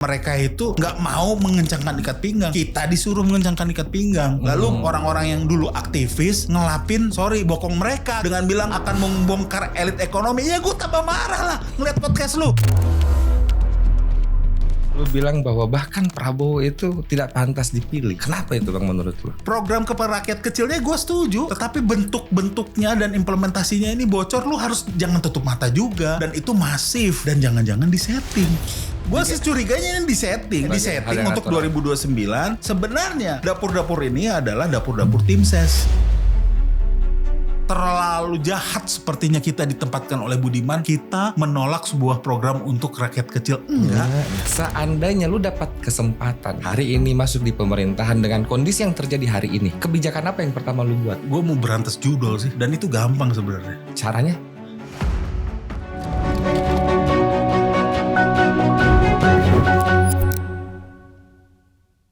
Mereka itu nggak mau mengencangkan ikat pinggang. Kita disuruh mengencangkan ikat pinggang. Lalu orang-orang yang dulu aktivis ngelapin, bokong mereka dengan bilang akan membongkar elit ekonomi. Ya gue tambah marah lah ngeliat podcast lu. Lu bilang bahwa bahkan Prabowo itu tidak pantas dipilih. Kenapa itu Bang menurut lu? Program kepada rakyat kecilnya gue setuju. Tetapi bentuk-bentuknya dan implementasinya ini bocor. Lu harus jangan tutup mata juga. Dan itu masif. Dan jangan-jangan disetting. Gue sih curiganya ini disetting untuk 2029. Sebenarnya dapur-dapur ini adalah dapur-dapur tim ses. Terlalu jahat sepertinya kita ditempatkan oleh Budiman. Kita menolak sebuah program untuk rakyat kecil. Enggak. Seandainya lu dapat kesempatan hari ini masuk di pemerintahan dengan kondisi yang terjadi hari ini, kebijakan apa yang pertama lu buat? Gue mau berantas judol sih. Dan itu gampang sebenarnya. Caranya?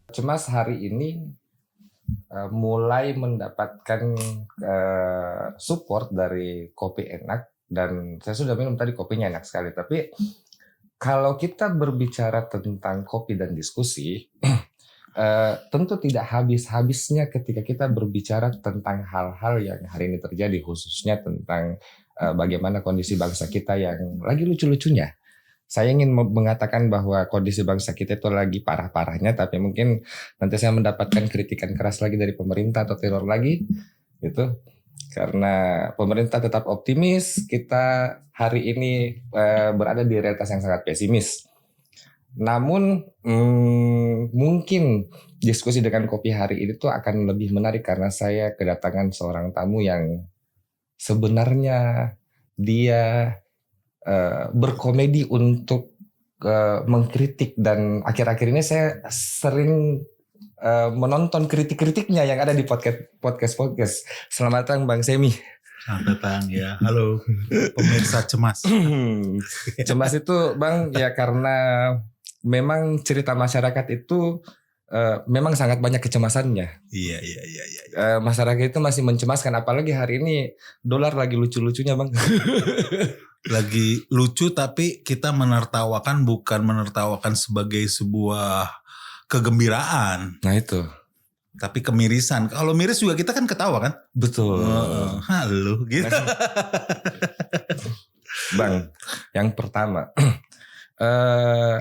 Cemas hari ini mulai mendapatkan support dari Kopi Enak, dan saya sudah minum tadi, kopinya enak sekali. Tapi kalau kita berbicara tentang kopi dan diskusi, tentu tidak habis-habisnya ketika kita berbicara tentang hal-hal yang hari ini terjadi, khususnya tentang bagaimana kondisi bangsa kita yang lagi lucu-lucunya. Saya ingin mengatakan bahwa kondisi bangsa kita itu lagi parah-parahnya, tapi mungkin nanti saya mendapatkan kritikan keras lagi dari pemerintah atau teror lagi, gitu. Karena pemerintah tetap optimis, kita hari ini berada di realitas yang sangat pesimis. Namun mungkin diskusi dengan kopi hari ini tuh akan lebih menarik karena saya kedatangan seorang tamu yang sebenarnya dia berkomedi untuk mengkritik, dan akhir-akhir ini saya sering menonton kritik-kritiknya yang ada di podcast. Selamat datang Bang Semi. Selamat datang ya, halo pemirsa Cemas. Cemas itu Bang ya karena memang cerita masyarakat itu memang sangat banyak kecemasannya. Iya. Masyarakat itu masih mencemaskan, apalagi hari ini dolar lagi lucu-lucunya Bang. Lagi lucu, tapi kita menertawakan, bukan menertawakan sebagai sebuah kegembiraan. Nah itu. Tapi kemirisan. Kalau miris juga kita kan ketawa kan? Betul. Halo gitu. Bang, yang pertama,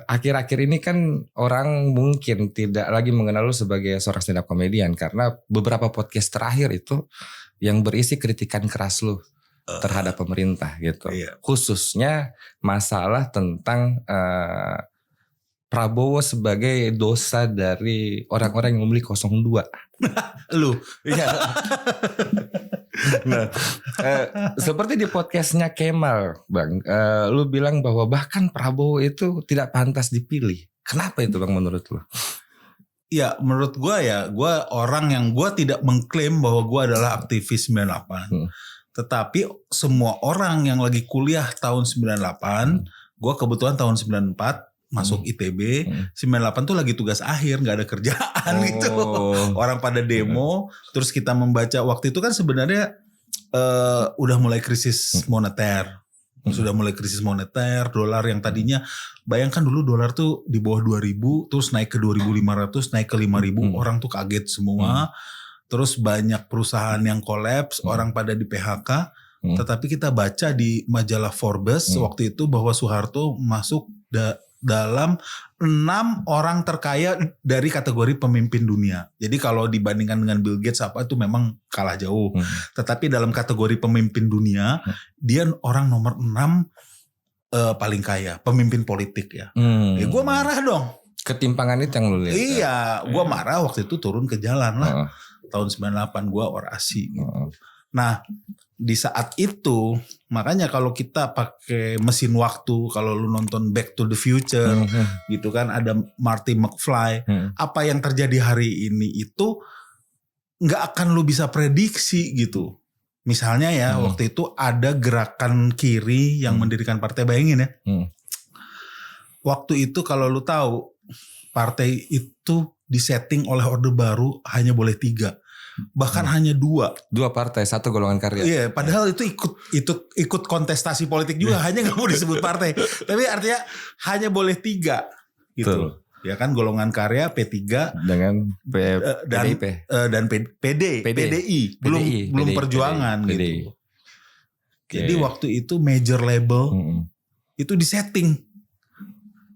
akhir-akhir ini kan orang mungkin tidak lagi mengenal lu sebagai seorang stand up comedian karena beberapa podcast terakhir itu yang berisi kritikan keras lu terhadap pemerintah gitu. Iya. Khususnya masalah tentang Prabowo sebagai dosa dari orang-orang yang memilih 02. Lu. Iya. Nah, seperti di podcastnya Kemal, Bang, lu bilang bahwa bahkan Prabowo itu tidak pantas dipilih. Kenapa itu Bang menurut lu? Ya menurut gue orang yang gue tidak mengklaim bahwa gue adalah aktivis 98. Tetapi semua orang yang lagi kuliah tahun 98, gue kebetulan tahun 94 masuk ITB, 98 tuh lagi tugas akhir, gak ada kerjaan gitu. Orang pada demo, terus kita membaca, waktu itu kan sebenarnya udah mulai krisis moneter. Sudah mulai krisis moneter, dolar yang tadinya, bayangkan dulu dolar tuh di bawah 2000, terus naik ke 2500, naik ke 5000, orang tuh kaget semua. Terus banyak perusahaan yang kolaps, orang pada di PHK. Tetapi kita baca di majalah Forbes waktu itu bahwa Soeharto masuk dalam 6 orang terkaya dari kategori pemimpin dunia. Jadi kalau dibandingkan dengan Bill Gates itu memang kalah jauh. Tetapi dalam kategori pemimpin dunia, dia orang nomor 6 paling kaya, pemimpin politik ya. Gue marah dong. Ketimpangan itu yang lu lihat. Iya, gue marah waktu itu turun ke jalan lah. Tahun 98 gue orasi gitu. Nah di saat itu makanya kalau kita pakai mesin waktu, kalau lu nonton Back to the Future gitu kan, ada Marty McFly, apa yang terjadi hari ini itu gak akan lu bisa prediksi gitu. Misalnya ya waktu itu ada gerakan kiri yang mendirikan partai, bayangin ya. Waktu itu kalau lu tahu partai itu disetting oleh Orde Baru hanya boleh 3. Bahkan hanya 2 partai, 1 golongan karya. Iya, padahal itu ikut kontestasi politik juga, hanya nggak mau disebut partai. Tapi artinya hanya boleh 3. gitu. Ya kan, golongan karya P3 dengan PDIP dan PDI belum perjuangan gitu. Jadi waktu itu major label itu disetting.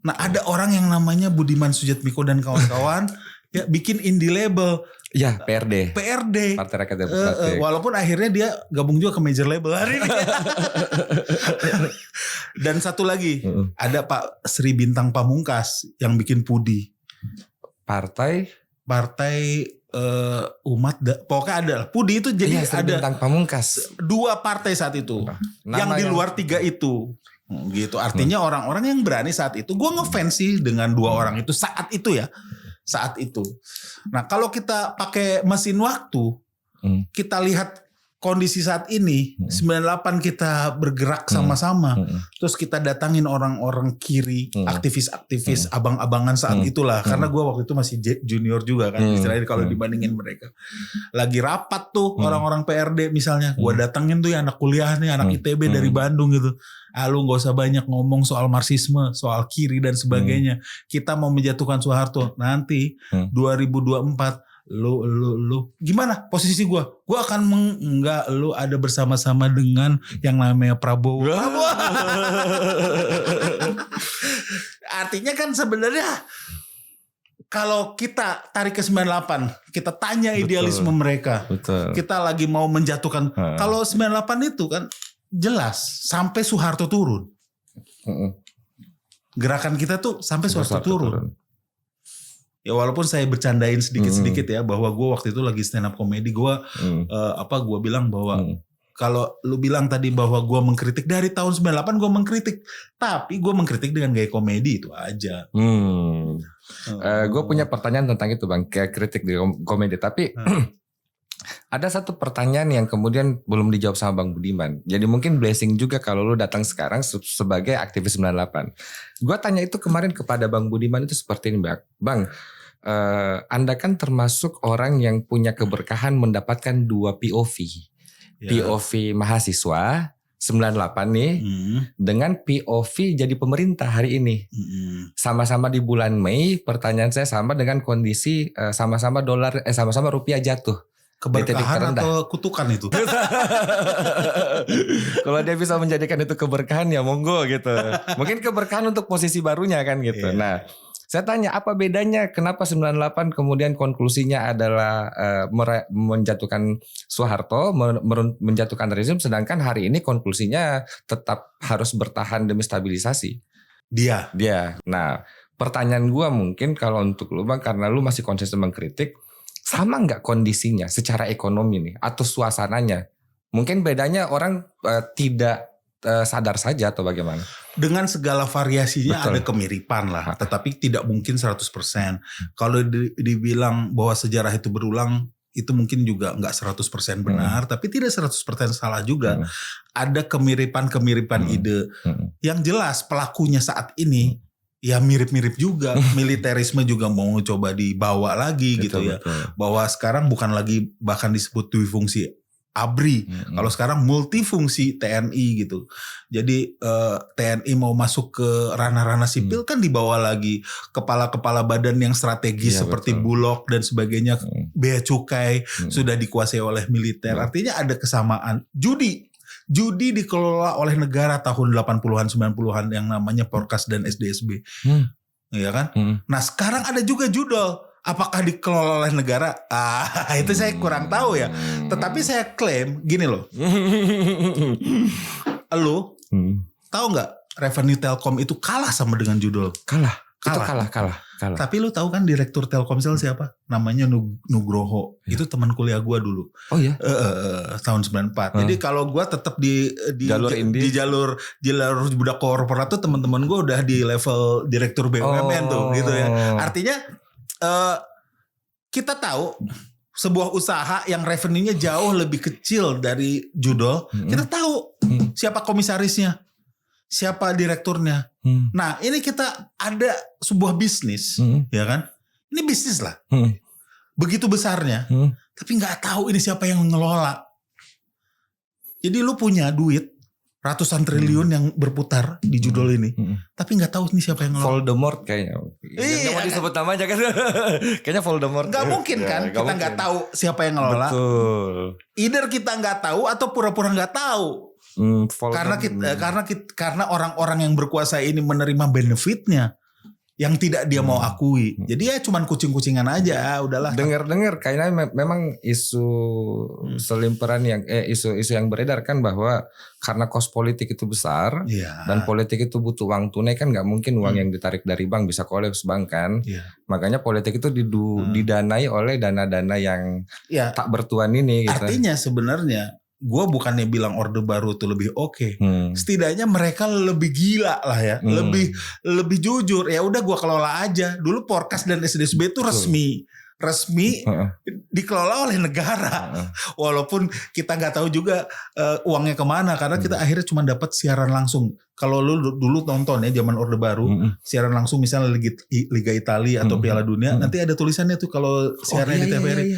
Nah, ada orang yang namanya Budiman Sujatmiko dan kawan-kawan ya bikin indie label. Ya, PRD. Partai Rakyat Demokratik. Walaupun akhirnya dia gabung juga ke major label hari ini. Dan satu lagi, ada Pak Sri Bintang Pamungkas yang bikin Pudi. Partai umat, pokoknya ada. Pudi itu jadi Sri ada Bintang Pamungkas. 2 partai saat itu. Yang di luar 3 itu. Gitu. Artinya orang-orang yang berani saat itu. Gue ngefans sih dengan 2 orang itu saat itu ya. Saat itu. Nah, kalau kita pakai mesin waktu, kita lihat kondisi saat ini, 98 kita bergerak sama-sama. Terus kita datangin orang-orang kiri, aktivis-aktivis, abang-abangan saat itulah. Karena gue waktu itu masih junior juga kan, istilahnya kalau dibandingin mereka. Lagi rapat tuh orang-orang PRD misalnya. Gue datengin tuh ya anak kuliah nih, anak ITB dari Bandung gitu. Lu gak usah banyak ngomong soal marxisme, soal kiri dan sebagainya. Kita mau menjatuhkan Soeharto. Nanti 2024 lu gimana posisi gue akan enggak, lu ada bersama-sama dengan yang namanya Prabowo. Artinya kan sebenarnya kalau kita tarik ke 98, kita tanya idealisme mereka. Kita lagi mau menjatuhkan. Kalau 98 itu kan jelas sampai Soeharto turun. Gerakan kita tuh sampai Soeharto turun. Ya walaupun saya bercandain sedikit-sedikit ya bahwa gue waktu itu lagi stand up comedy, gue gue bilang bahwa kalau lu bilang tadi bahwa gue mengkritik dari tahun 98, gue mengkritik, tapi gue mengkritik dengan gaya komedi itu aja. Gue punya pertanyaan tentang itu Bang, kayak kritik di komedi, tapi ada satu pertanyaan yang kemudian belum dijawab sama Bang Budiman. Jadi mungkin blessing juga kalau lu datang sekarang sebagai aktivis 98. Gue tanya itu kemarin kepada Bang Budiman itu seperti ini Bang. Anda kan termasuk orang yang punya keberkahan mendapatkan 2 POV. POV mahasiswa 98 nih dengan POV jadi pemerintah hari ini. Sama-sama di bulan Mei, pertanyaan saya sama dengan kondisi sama-sama rupiah jatuh. Keberkahan atau kutukan itu? Kalau dia bisa menjadikan itu keberkahan ya monggo gitu. Mungkin keberkahan untuk posisi barunya kan gitu. Nah, saya tanya apa bedanya kenapa 98 kemudian konklusinya adalah menjatuhkan Soeharto, menjatuhkan rezim, sedangkan hari ini konklusinya tetap harus bertahan demi stabilisasi. Dia. Nah, pertanyaan gua mungkin kalau untuk lu Bang, karena lu masih konsisten mengkritik, sama nggak kondisinya secara ekonomi nih atau suasananya? Mungkin bedanya orang tidak sadar saja atau bagaimana? Dengan segala variasinya ada kemiripan lah, tetapi tidak mungkin 100%. Kalau dibilang bahwa sejarah itu berulang, itu mungkin juga nggak 100% benar, tapi tidak 100% salah juga. Ada kemiripan-kemiripan ide. Yang jelas pelakunya saat ini ya mirip-mirip juga. Militerisme juga mau coba dibawa lagi gitu ya. Bahwa sekarang bukan lagi bahkan disebut duifungsi ABRI. Kalau sekarang multifungsi TNI gitu. Jadi TNI mau masuk ke ranah-ranah sipil kan dibawa lagi kepala-kepala badan yang strategis seperti Bulog dan sebagainya. Bea Cukai sudah dikuasai oleh militer. Artinya ada kesamaan. Judi dikelola oleh negara tahun 80-an 90-an yang namanya Porkas dan SDSB. Iya kan? Nah, sekarang ada juga judul. Apakah dikelola oleh negara? Itu saya kurang tahu ya. Tetapi saya klaim gini loh. Lu tahu nggak revenue Telkom itu kalah sama dengan judul? Kalah. Tapi lu tahu kan direktur Telkomsel siapa? Namanya Nugroho. Itu teman kuliah gua dulu. Oh ya? Tahun 94. Jadi kalau gua tetap di jalur budak korporat tuh teman-teman gua udah di level direktur BUMN tuh gitu ya. Artinya kita tahu sebuah usaha yang revenue-nya jauh lebih kecil dari judul, kita tahu siapa komisarisnya, siapa direkturnya. Nah, ini kita ada sebuah bisnis, ya kan? Ini bisnis lah, begitu besarnya, tapi nggak tahu ini siapa yang mengelola. Jadi lu punya duit, ratusan triliun yang berputar di judul ini. Tapi nggak tahu nih siapa yang ngelola. Voldemort kayaknya. Nggak mau disebut namanya kan. Kayaknya Voldemort. Nggak mungkin kan kita nggak tahu siapa yang ngelola. Betul. Either kita nggak tahu atau pura-pura nggak tahu. Karena orang-orang yang berkuasa ini menerima benefitnya yang tidak dia mau akui. Jadi ya cuman kucing-kucingan aja, udahlah. Dengar-dengar kayaknya memang isu selimperan yang isu yang beredar kan bahwa karena kos politik itu besar dan politik itu butuh uang tunai kan, nggak mungkin uang yang ditarik dari bank bisa kolaps bank kan. Makanya politik itu didanai oleh dana-dana yang tak bertuan ini. Gitu. Artinya sebenarnya gue bukannya bilang Orde Baru itu lebih oke. Setidaknya mereka lebih gila lah ya, lebih jujur. Ya udah gue kelola aja. Dulu Porkas dan SDSB itu resmi dikelola oleh negara. Walaupun kita nggak tahu juga uangnya kemana, karena kita akhirnya cuma dapat siaran langsung. Kalau lu dulu nonton ya zaman Orde Baru, siaran langsung misalnya Liga Italia atau Piala Dunia, nanti ada tulisannya tuh kalau siarannya di TVRI.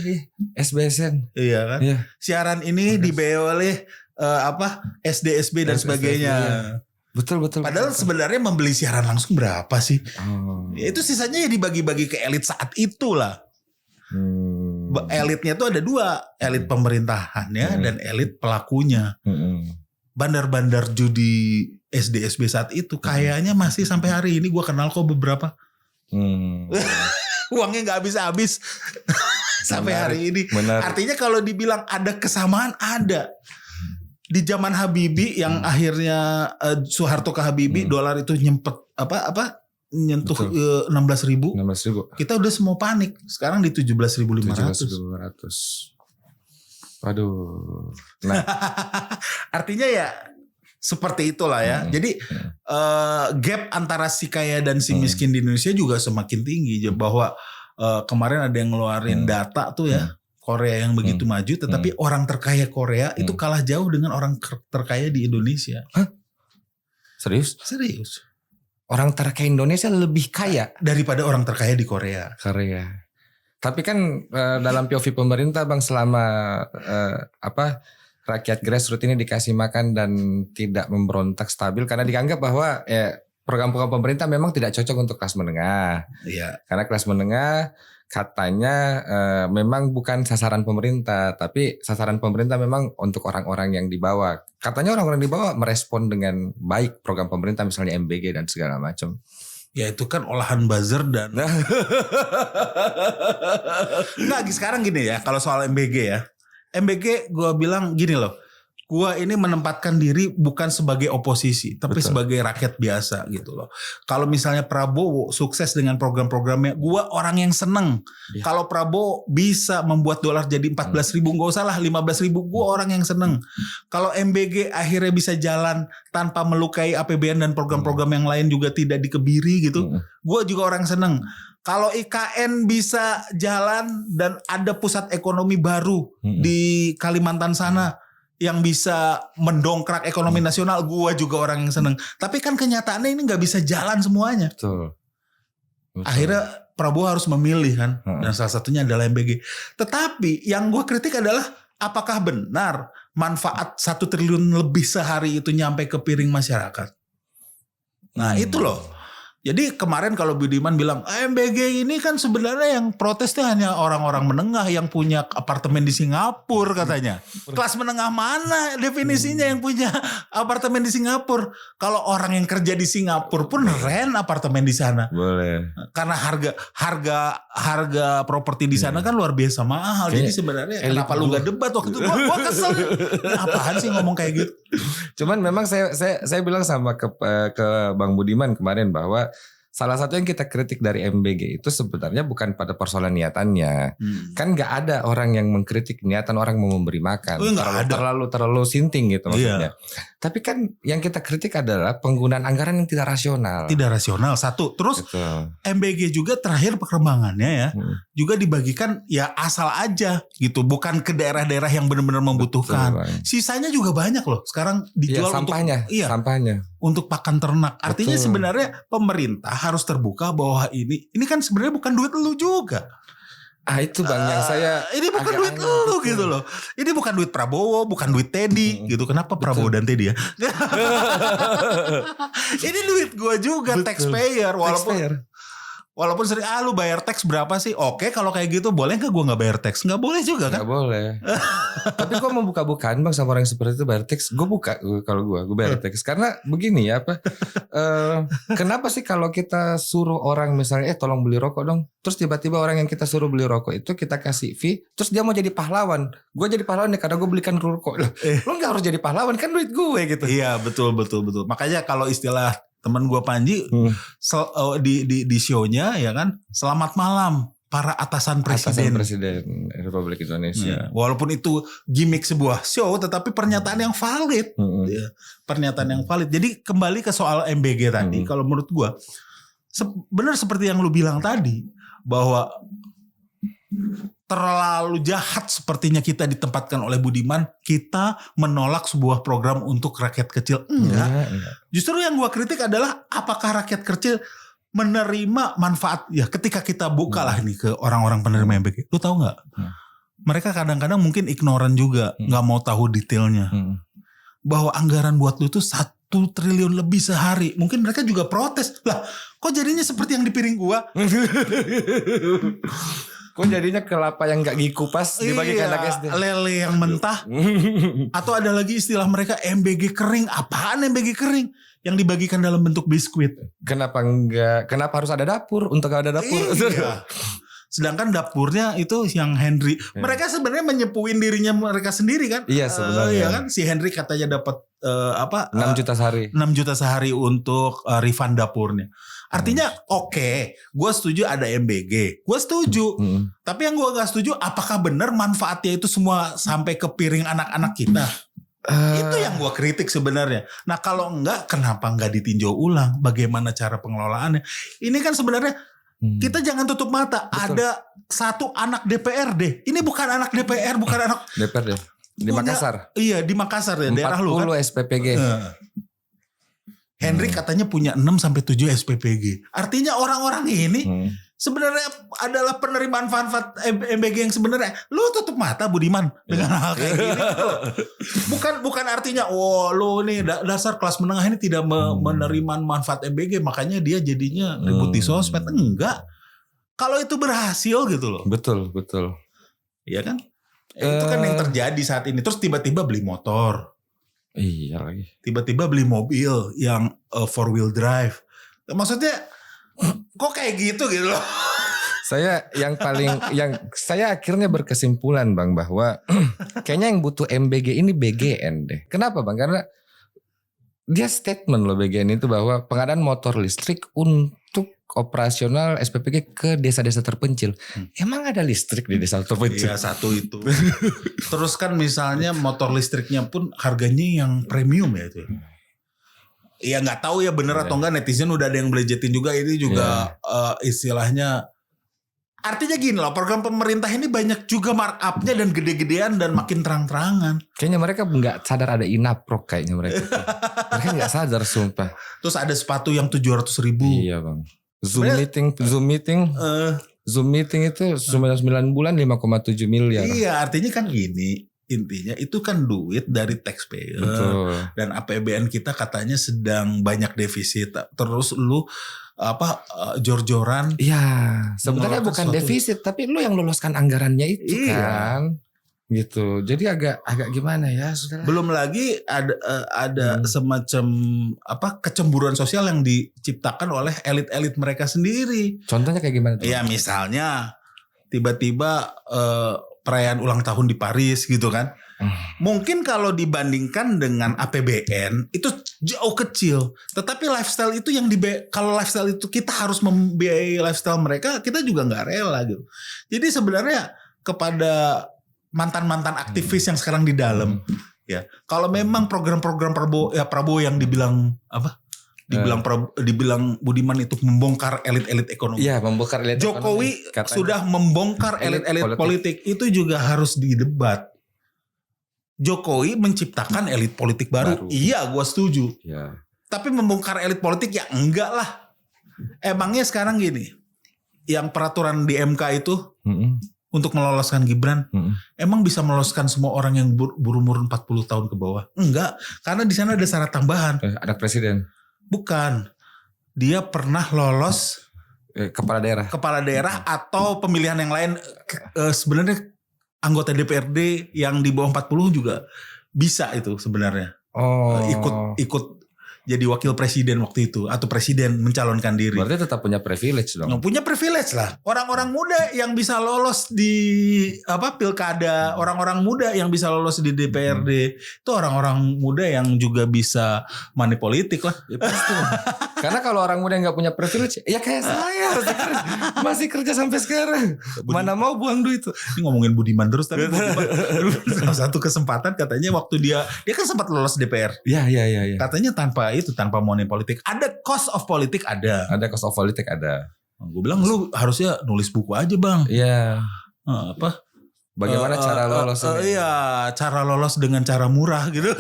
SBSN. Iya kan? Iya. Siaran ini dibayar oleh SDSB dan sebagainya. Betul. Padahal sebenarnya membeli siaran langsung berapa sih? Ya, itu sisanya ya dibagi-bagi ke elit saat itulah. Elitnya tuh ada dua, elit pemerintahannya dan elit pelakunya. Bandar-bandar judi SDSB saat itu kayaknya masih sampai hari ini gue kenal kok beberapa. Uangnya nggak habis-habis sampai hari ini. Benar. Artinya kalau dibilang ada kesamaan, ada. Di zaman Habibie yang akhirnya Soeharto ke Habibie, dolar itu nyempet nyentuh 16.000. Kita udah semua panik. Sekarang di 17.500. Waduh. Nah, artinya ya seperti itulah ya. Jadi gap antara si kaya dan si miskin di Indonesia juga semakin tinggi. Bahwa kemarin ada yang ngeluarin data tuh ya, Korea yang begitu maju, tetapi orang terkaya Korea itu kalah jauh dengan orang terkaya di Indonesia. Hah? Serius? Orang terkaya Indonesia lebih kaya daripada orang terkaya di Korea. Tapi kan dalam POV pemerintah Bang, selama rakyat grassroots ini dikasih makan dan tidak memberontak stabil, karena dianggap bahwa program-program pemerintah memang tidak cocok untuk kelas menengah. Iya. Karena kelas menengah katanya memang bukan sasaran pemerintah, tapi sasaran pemerintah memang untuk orang-orang yang di bawah. Katanya orang-orang di bawah merespon dengan baik program pemerintah, misalnya MBG dan segala macam. Ya itu kan olahan buzzer dan sekarang gini ya, kalau soal MBG ya, MBG gue bilang gini loh, gue ini menempatkan diri bukan sebagai oposisi, tapi sebagai rakyat biasa gitu loh. Kalau misalnya Prabowo sukses dengan program-programnya, gue orang yang seneng. Kalau Prabowo bisa membuat dolar jadi 14.000, gak usah lah 15.000, gue orang yang seneng. Kalau MBG akhirnya bisa jalan tanpa melukai APBN dan program-program yang lain juga tidak dikebiri gitu, gue juga orang seneng. Kalau IKN bisa jalan dan ada pusat ekonomi baru di Kalimantan sana yang bisa mendongkrak ekonomi nasional, gue juga orang yang seneng. Tapi kan kenyataannya ini gak bisa jalan semuanya. Betul. Akhirnya Prabowo harus memilih kan. Dan salah satunya adalah MBG. Tetapi yang gue kritik adalah apakah benar manfaat 1 triliun lebih sehari itu nyampe ke piring masyarakat. Nah itu loh. Jadi kemarin kalau Budiman bilang MBG ini kan sebenarnya yang protesnya hanya orang-orang menengah yang punya apartemen di Singapura katanya. Kelas menengah mana definisinya yang punya apartemen di Singapura? Kalau orang yang kerja di Singapura pun rent apartemen di sana. Boleh. Karena harga properti di sana kan luar biasa mahal. Jadi sebenarnya kenapa lu gak debat waktu itu? Gua kesel. Apaan sih ngomong kayak gitu? Cuman memang saya bilang sama ke Bang Budiman kemarin bahwa salah satu yang kita kritik dari MBG itu sebenarnya bukan pada persoalan niatannya. Kan gak ada orang yang mengkritik niatan orang mau memberi makan. Terlalu sinting gitu maksudnya. Tapi kan yang kita kritik adalah penggunaan anggaran yang tidak rasional. Tidak rasional, satu. Terus MBG juga terakhir perkembangannya ya, juga dibagikan ya asal aja gitu. Bukan ke daerah-daerah yang benar-benar membutuhkan. Betul, sisanya juga banyak loh. Sekarang dijual sampahnya. Untuk pakan ternak. Artinya sebenarnya pemerintah harus terbuka bahwa ini kan sebenarnya bukan duit lu juga. Itu Bang yang saya ini bukan duit lu gitu loh. Ini bukan duit Prabowo, bukan duit Teddy gitu. Kenapa Prabowo dan Teddy ya? Ini duit gua juga, taxpayer. Walaupun sering lu bayar tax berapa sih? Oke, kalau kayak gitu boleh nggak gua nggak bayar tax? Nggak boleh juga kan? Nggak boleh. Tapi gua mau buka-bukaan Bang sama orang yang seperti itu bayar tax. Gue buka kalau gua bayar tax karena begini ya apa? Kenapa sih kalau kita suruh orang misalnya tolong beli rokok dong, terus tiba-tiba orang yang kita suruh beli rokok itu kita kasih fee, terus dia mau jadi pahlawan. Gue jadi pahlawan ya karena gue belikan rokok. Lo nggak harus jadi pahlawan, kan duit gue gitu. Iya betul. Makanya kalau istilah teman gue Panji di show-nya ya kan, selamat malam para atasan presiden Republik Indonesia. Walaupun itu gimmick sebuah show, tetapi pernyataan yang valid. Ya, pernyataan yang valid. Jadi kembali ke soal MBG tadi, kalau menurut gue benar seperti yang lu bilang tadi, bahwa terlalu jahat sepertinya kita ditempatkan oleh Budiman, kita menolak sebuah program untuk rakyat kecil. Enggak. Justru yang gua kritik adalah apakah rakyat kecil menerima manfaat ya ketika kita buka lah ini ke orang-orang penerima MBG. Lu tahu nggak? Mereka kadang-kadang mungkin ignoran juga, nggak mau tahu detailnya. Bahwa anggaran buat lu tuh 1 triliun lebih sehari. Mungkin mereka juga protes. Lah, kok jadinya seperti yang di piring gua? Kok jadinya kelapa yang gak dikupas dibagi ke anak SD? Lele yang mentah. Atau ada lagi istilah mereka MBG kering. Apaan MBG kering? Yang dibagikan dalam bentuk biskuit. Kenapa harus ada dapur? Untuk ada dapur. Iya. Sedangkan dapurnya itu yang Henry. Mereka sebenarnya menyepuin dirinya mereka sendiri kan? Iya sebenarnya. Iya kan? Si Henry katanya dapat 6 juta sehari. 6 juta sehari untuk refund dapurnya. Artinya oke, gue setuju ada MBG, gue setuju. Tapi yang gue gak setuju, apakah benar manfaatnya itu semua sampai ke piring anak-anak kita? Itu yang gue kritik sebenarnya. Nah kalau enggak, kenapa enggak ditinjau ulang? Bagaimana cara pengelolaannya? Ini kan sebenarnya kita jangan tutup mata. Betul. Ada satu anak DPRD. Ini bukan anak DPR, bukan anak DPRD. Di Makassar. Iya di Makassar ya, daerah lu kan. 40 SPPG. Henry katanya punya 6-7 SPPG. Artinya orang-orang ini sebenarnya adalah penerimaan manfaat MBG yang sebenarnya. Lu tutup mata Budiman dengan hal kayak gini. Bukan artinya lu nih dasar kelas menengah ini tidak menerima manfaat MBG, makanya dia jadinya ribut di sosmed. Enggak. Kalau itu berhasil gitu loh. Betul. Iya kan? Itu kan yang terjadi saat ini. Terus tiba-tiba beli motor. Iya lagi. Tiba-tiba beli mobil yang 4-wheel drive. Maksudnya kok kayak gitu loh. Saya akhirnya berkesimpulan Bang bahwa kayaknya yang butuh MBG ini BGN deh. Kenapa Bang? Karena dia statement loh BGN itu bahwa pengadaan motor listrik untuk operasional SPPG ke desa-desa terpencil. Emang ada listrik di desa terpencil? Iya satu itu. Terus kan misalnya motor listriknya pun harganya yang premium ya itu. Ya nggak tahu ya bener atau enggak, netizen udah ada yang belejetin juga ini juga istilahnya. Artinya gini loh, program pemerintah ini banyak juga markupnya dan gede-gedean dan makin terang-terangan. Kayaknya mereka nggak sadar ada inaprok kayaknya mereka. Mereka nggak sadar sumpah. Terus ada sepatu yang 700.000. Iya Bang. Zoom meeting itu 9 bulan 5,7 miliar. Iya artinya kan gini. Intinya itu kan duit dari taxpayer. Betul. Dan APBN kita katanya sedang banyak defisit. Terus lu jor-joran. Iya, sebenarnya bukan defisit, tapi lu yang loloskan anggarannya itu kan. Gitu. Jadi agak gimana ya, Saudara? Belum lagi ada semacam kecemburuan sosial yang diciptakan oleh elit-elit mereka sendiri. Contohnya kayak gimana tuh? Ya misalnya tiba-tiba perayaan ulang tahun di Paris gitu kan. Mungkin kalau dibandingkan dengan APBN itu jauh kecil. Tetapi lifestyle itu kalau lifestyle itu kita harus membiayai lifestyle mereka, kita juga nggak rela gitu. Jadi sebenarnya kepada mantan-mantan aktivis yang sekarang di dalam, ya kalau memang program-program Prabowo yang dibilang dibilang Budiman itu membongkar elit-elit ekonomi. Iya, membongkar elit Jokowi ekonomi. Sudah membongkar elit-elit politik. Itu juga harus didebat. Jokowi menciptakan elit politik baru. Iya, gue setuju. Ya. Tapi membongkar elit politik ya enggak lah. Emangnya sekarang gini, yang peraturan di MK itu untuk meloloskan Gibran. Emang bisa meloloskan semua orang yang berumur 40 tahun ke bawah? Enggak, karena di sana ada syarat tambahan. Anak presiden. Bukan. Dia pernah lolos kepala daerah atau pemilihan yang lain. Sebenarnya anggota DPRD yang di bawah 40 juga bisa itu sebenarnya. Ikut jadi wakil presiden waktu itu atau presiden mencalonkan diri. Berarti tetap punya privilege dong. Punya privilege lah. Orang-orang muda yang bisa lolos di pilkada, orang-orang muda yang bisa lolos di DPRD, itu orang-orang muda yang juga bisa money politik lah. Ya, pasti. Karena kalau orang muda nggak punya privilege, ya kayak saya masih kerja sampai sekarang. Mana mau buang duit tuh. Ini ngomongin Budiman terus tapi salah satu kesempatan katanya waktu dia kan sempat lolos DPR. Iya. Katanya tanpa money politik. Ada cost of politik ada. Ada cost of politik ada. Gue bilang lu harusnya nulis buku aja bang. Iya. Bagaimana cara lolos? Iya, cara lolos dengan cara murah gitu.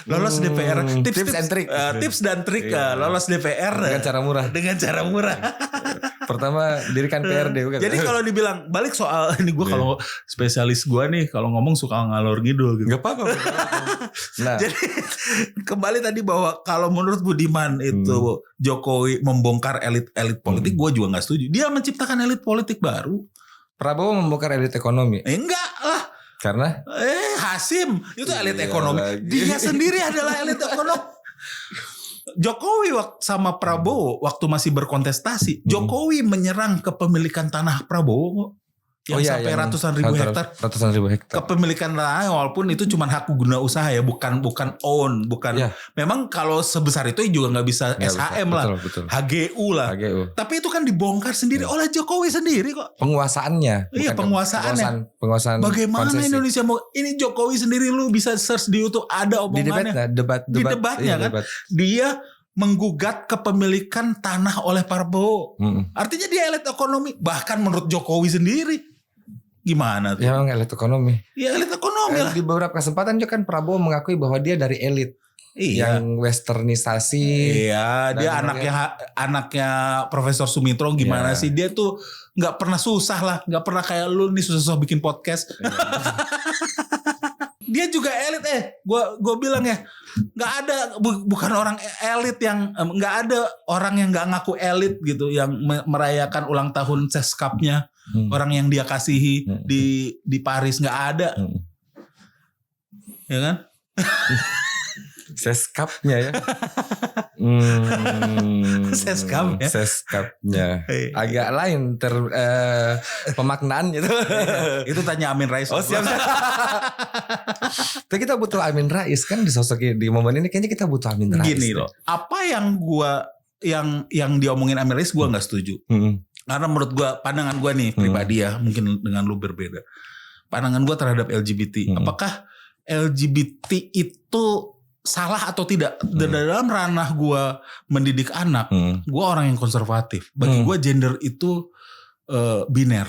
Lolos DPR. Tips dan trik lolos DPR dengan cara murah. Pertama dirikan PRD bukan. Jadi kalau dibilang balik soal ini gue kalau spesialis gue nih kalau ngomong suka ngalor ngidul gitu. Gak apa-apa. Nah. Jadi kembali tadi bahwa kalau menurut Budiman itu Jokowi membongkar elit politik, gue juga nggak setuju. Dia menciptakan elit politik baru. Prabowo membongkar elit ekonomi. Enggak lah. Karena Hasim itu elit ekonomi. Dia sendiri adalah elit ekonomi. Jokowi sama Prabowo waktu masih berkontestasi, Jokowi menyerang kepemilikan tanah Prabowo yang sampai ratusan ribu hektar. Kepemilikan tanah walaupun itu cuma hak guna usaha ya, bukan own, bukan. Ya. Memang kalau sebesar itu juga nggak bisa SHM lah, betul. HGU lah. Tapi itu kan dibongkar sendiri oleh Jokowi sendiri kok. Penguasaannya. Iya penguasaannya. Penguasaan. Bagaimana konsesi. Indonesia mau ini Jokowi sendiri lu bisa search di YouTube ada omongannya. Di debatnya kan. Dia menggugat kepemilikan tanah oleh Prabowo. Artinya dia elit ekonomi. Bahkan menurut Jokowi sendiri. Gimana tuh? Ya memang elit ekonomi. Ya elit ekonomi lah. Di beberapa kesempatan juga kan Prabowo mengakui bahwa dia dari elit. Iya. Yang westernisasi. Iya. Dia anaknya Profesor Sumitro gimana sih? Dia tuh gak pernah susah lah. Gak pernah kayak lu nih susah-susah bikin podcast. Dia juga elit gue bilang ya nggak ada bukan orang elit yang nggak ada orang yang nggak ngaku elit gitu yang merayakan ulang tahun Seskapnya orang yang dia kasihi di Paris nggak ada ya kan Seskapnya ya Seskapnya agak lain pemaknaan gitu. Itu tanya Amin Rais. Siap. Tapi kita butuh Amin Rais kan di momen ini kayaknya kita butuh Amin Rais. Gini loh, apa yang yang diomongin Amin Rais gue nggak setuju. Karena menurut gue pandangan gue nih pribadi ya mungkin dengan lu berbeda. Pandangan gue terhadap LGBT. Apakah LGBT itu salah atau tidak? Dalam ranah gue mendidik anak, gue orang yang konservatif. Bagi gue gender itu biner.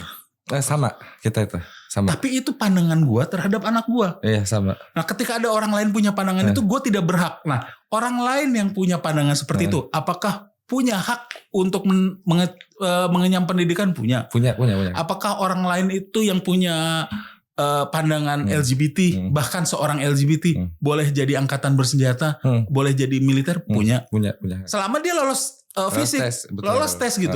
Sama kita itu. Sama. Tapi itu pandangan gue terhadap anak gue. Iya sama. Nah ketika ada orang lain punya pandangan itu gue tidak berhak. Nah orang lain yang punya pandangan seperti itu, apakah punya hak untuk mengenyam pendidikan? Punya. Apakah orang lain itu yang punya pandangan LGBT, bahkan seorang LGBT boleh jadi angkatan bersenjata, boleh jadi militer? Punya. Selama dia lolos fisik, lolos tes gitu.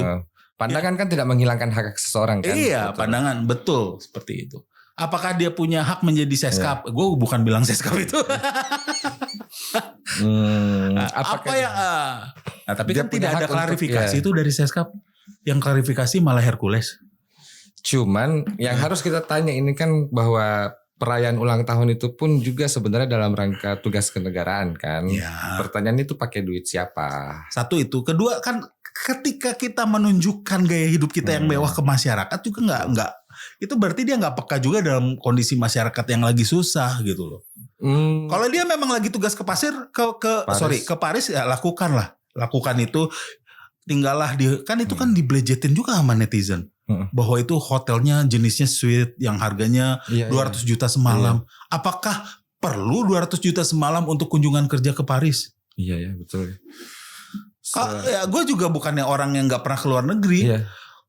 Pandangan kan tidak menghilangkan hak seseorang kan. Iya, pandangan betul seperti itu. Apakah dia punya hak menjadi seskap? Gue bukan bilang seskap itu. Tapi kan tidak ada klarifikasi itu dari seskap. Yang klarifikasi malah Hercules. Cuman yang harus kita tanya ini kan bahwa perayaan ulang tahun itu pun juga sebenarnya dalam rangka tugas kenegaraan kan. Ya. Pertanyaan itu pakai duit siapa? Satu itu. Kedua kan ketika kita menunjukkan gaya hidup kita yang mewah ke masyarakat juga nggak itu berarti dia nggak peka juga dalam kondisi masyarakat yang lagi susah gitu loh. Kalau dia memang lagi tugas ke Paris ya lakukan itu. Tinggallah kan itu kan diblejetin juga sama netizen. Bahwa itu hotelnya jenisnya suite yang harganya 200 juta semalam. Apakah perlu 200 juta semalam untuk kunjungan kerja ke Paris? Iya betul. Ya gue juga bukannya orang yang gak pernah keluar negeri.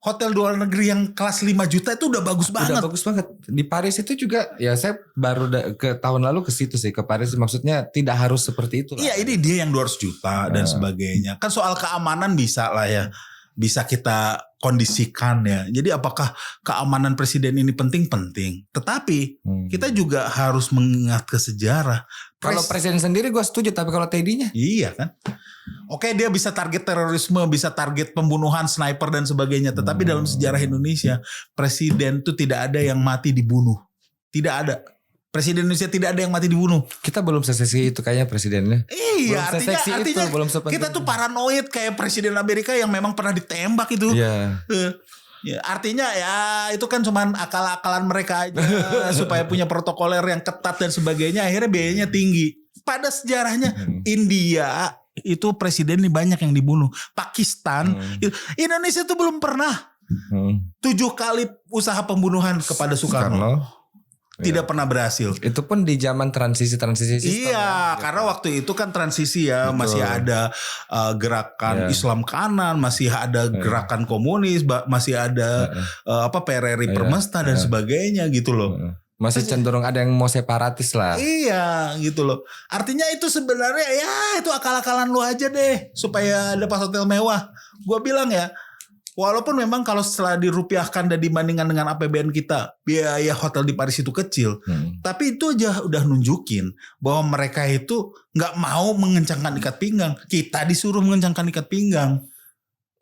hotel di luar negeri yang kelas 5 juta itu udah bagus banget. Udah bagus banget. Di Paris itu juga ya saya baru ke tahun lalu ke situ sih, ke Paris, maksudnya tidak harus seperti itu lah. Iya, ini dia yang 200 juta dan sebagainya. Kan soal keamanan bisa lah ya. Bisa kita kondisikan ya. Jadi apakah keamanan presiden ini penting-penting? Tetapi kita juga harus mengingat ke sejarah. Kalau presiden sendiri gue setuju, tapi kalau Teddy-nya? Iya kan. Oke, dia bisa target terorisme, bisa target pembunuhan, sniper dan sebagainya. Tetapi dalam sejarah Indonesia, presiden itu tidak ada yang mati dibunuh. Tidak ada. Presiden Indonesia tidak ada yang mati dibunuh. Kita belum seseksi itu kayaknya presidennya. Iya, artinya belum kita tuh paranoid kayak presiden Amerika yang memang pernah ditembak itu. Iya. Ya, artinya ya itu kan cuman akal-akalan mereka aja supaya punya protokoler yang ketat dan sebagainya. Akhirnya biayanya tinggi. Pada sejarahnya India itu presiden ini banyak yang dibunuh. Pakistan, Indonesia tuh belum pernah 7 kali usaha pembunuhan kepada Soekarno. Tidak pernah berhasil. Itu pun di zaman transisi sistem. Iya, karena waktu itu kan transisi ya. Betul. Masih ada gerakan Islam kanan, masih ada gerakan komunis, masih ada PRRI Permesta dan sebagainya gitu loh. Masih cenderung ada yang mau separatis lah. Iya gitu loh. Artinya itu sebenarnya ya itu akal-akalan lu aja deh supaya dapat hotel mewah. Gua bilang ya, walaupun memang kalau setelah dirupiahkan dan dibandingkan dengan APBN kita, biaya hotel di Paris itu kecil. Tapi itu aja udah nunjukin bahwa mereka itu gak mau mengencangkan ikat pinggang. Kita disuruh mengencangkan ikat pinggang.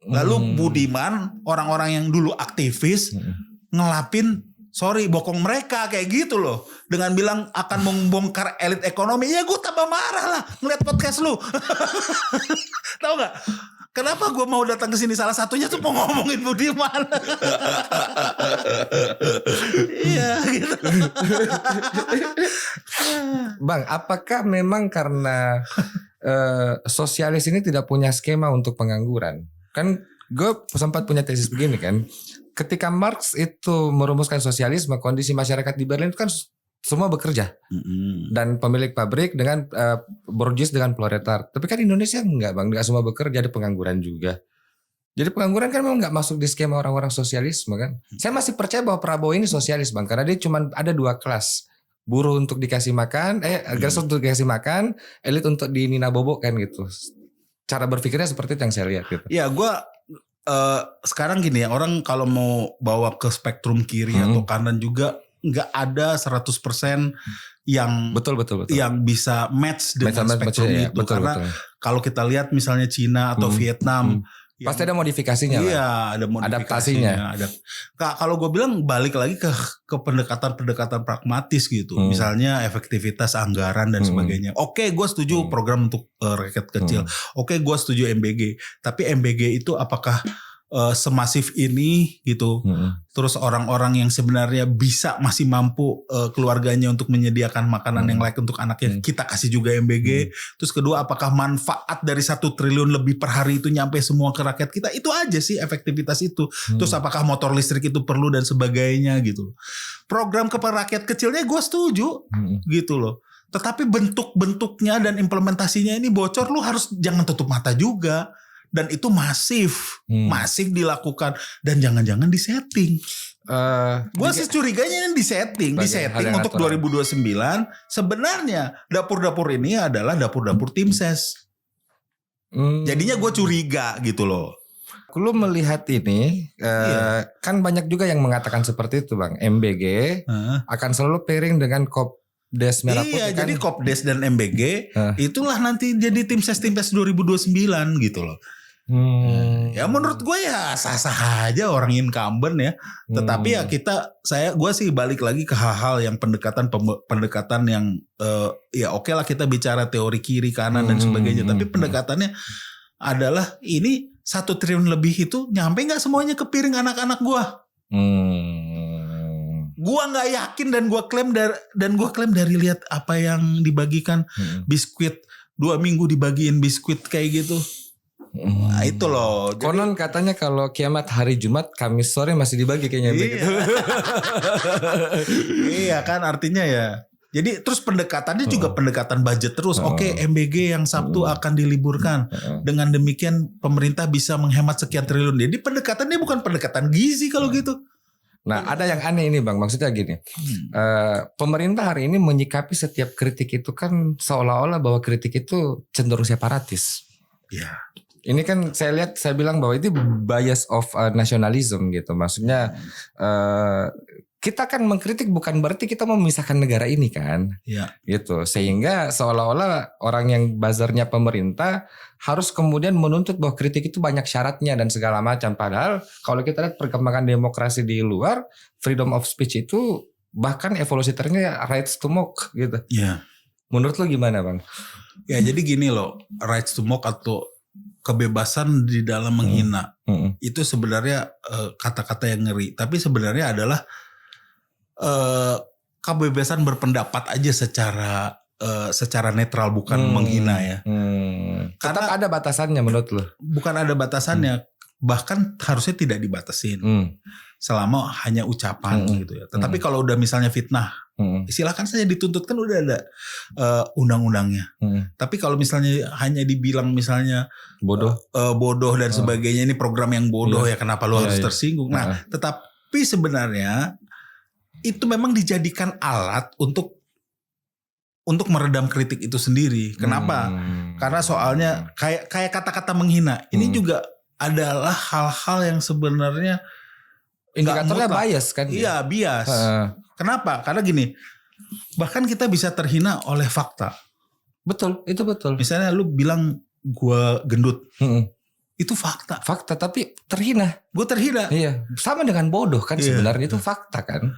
Lalu Budiman, orang-orang yang dulu aktivis, ngelapin, bokong mereka kayak gitu loh. Dengan bilang akan membongkar elit ekonomi. Ya gue tambah marah lah ngeliat podcast lu. Tahu gak? Kenapa gue mau datang ke sini? Salah satunya tuh mau ngomongin Budiman. Iya gitu. Bang, apakah memang karena sosialis ini tidak punya skema untuk pengangguran? Kan gue sempat punya tesis begini kan. Ketika Marx itu merumuskan sosialisme, kondisi masyarakat di Berlin itu kan semua bekerja dan pemilik pabrik dengan borges dengan proletar. Tapi kan Indonesia enggak bang, enggak semua bekerja, ada pengangguran juga. Jadi pengangguran kan memang enggak masuk di skema orang-orang sosialisme kan. Saya masih percaya bahwa Prabowo ini sosialis bang, karena dia cuma ada 2 kelas, buruh untuk dikasih makan, grassroots untuk dikasih makan, elit untuk dinina bobok kan gitu. Cara berpikirnya seperti itu yang saya lihat gitu. Ya gue sekarang gini ya, orang kalau mau bawa ke spektrum kiri atau kanan juga nggak ada 100% yang betul. yang bisa match dengan spektrum itu. Betul, karena kalau kita lihat misalnya Cina atau Vietnam, pasti ada modifikasinya. Iya, ada modifikasinya. Kalau gue bilang balik lagi ke pendekatan pragmatis gitu. Misalnya efektivitas anggaran dan sebagainya. Oke, gue setuju program untuk rakyat kecil. Oke, gue setuju MBG. Tapi MBG itu apakah semasif ini gitu. Terus orang-orang yang sebenarnya bisa masih mampu keluarganya untuk menyediakan makanan yang layak untuk anaknya, kita kasih juga MBG. Terus kedua, apakah manfaat dari 1 triliun lebih per hari itu nyampe semua ke rakyat kita? Itu aja sih efektivitas itu. Terus apakah motor listrik itu perlu dan sebagainya gitu. Program kepada rakyat kecilnya gue setuju gitu loh. Tetapi bentuk-bentuknya dan implementasinya ini bocor, lu harus jangan tutup mata juga. Dan itu masif dilakukan dan jangan-jangan disetting. Gue sih curiganya ini disetting untuk 2029. Sebenarnya dapur-dapur ini adalah dapur-dapur tim ses. Jadinya gue curiga gitu loh. Lu melihat ini kan banyak juga yang mengatakan seperti itu bang. MBG akan selalu pairing dengan Kopdes Merah Putih. Iya, kan? Jadi Kopdes dan MBG itulah nanti jadi tim ses 2029 gitu loh. Ya menurut gue ya sah-sah aja orang incumbent ya. Tetapi ya gue sih balik lagi ke hal-hal yang pendekatan yang ya oke lah kita bicara teori kiri kanan dan sebagainya. Tapi pendekatannya adalah ini 1 triliun lebih itu nyampe nggak semuanya ke piring anak-anak gue. Gue nggak yakin dan gue klaim dari lihat apa yang dibagikan biskuit 2 minggu dibagiin biskuit kayak gitu. Nah itu loh. Konon katanya kalau kiamat hari Jumat, Kamis sore masih dibagi kayaknya begitu. Iya kan artinya ya Jadi terus pendekatannya juga pendekatan budget terus. Oke, MBG yang Sabtu akan diliburkan. Dengan demikian pemerintah bisa menghemat sekian triliun. Jadi pendekatannya bukan pendekatan gizi kalau gitu. Nah, ada yang aneh ini Bang, maksudnya gini. Pemerintah hari ini menyikapi setiap kritik itu kan seolah-olah bahwa kritik itu cenderung separatis. Ya. Ini kan saya bilang bahwa itu bias of nationalism gitu. Maksudnya kita kan mengkritik bukan berarti kita memisahkan negara ini kan. Ya. Gitu. Sehingga seolah-olah orang yang buzzernya pemerintah harus kemudian menuntut bahwa kritik itu banyak syaratnya dan segala macam. Padahal kalau kita lihat perkembangan demokrasi di luar, freedom of speech itu bahkan evolusi ternyata rights to mock gitu. Ya. Menurut lo gimana Bang? Ya jadi gini loh, rights to mock atau kebebasan di dalam menghina itu sebenarnya kata-kata yang ngeri. Tapi sebenarnya adalah kebebasan berpendapat aja secara netral, bukan menghina ya. Tetap ada batasannya menurut lo? Bukan ada batasannya, bahkan harusnya tidak dibatasin selama hanya ucapan gitu ya. Tetapi kalau udah misalnya fitnah, silakan saja dituntut, kan udah ada undang-undangnya. Tapi kalau misalnya hanya dibilang misalnya bodoh dan sebagainya, ini program yang bodoh ya kenapa lu harus tersinggung. Nah, tetapi sebenarnya itu memang dijadikan alat untuk meredam kritik itu sendiri. Kenapa? Karena soalnya kayak kata-kata menghina ini juga adalah hal-hal yang sebenarnya indikatornya bias kan? Iya, bias. Kenapa? Karena gini, bahkan kita bisa terhina oleh fakta. Betul, itu betul. Misalnya lu bilang gua gendut, itu fakta. Fakta, tapi terhina. Gue terhina. Iya, sama dengan bodoh kan sebenarnya itu fakta kan.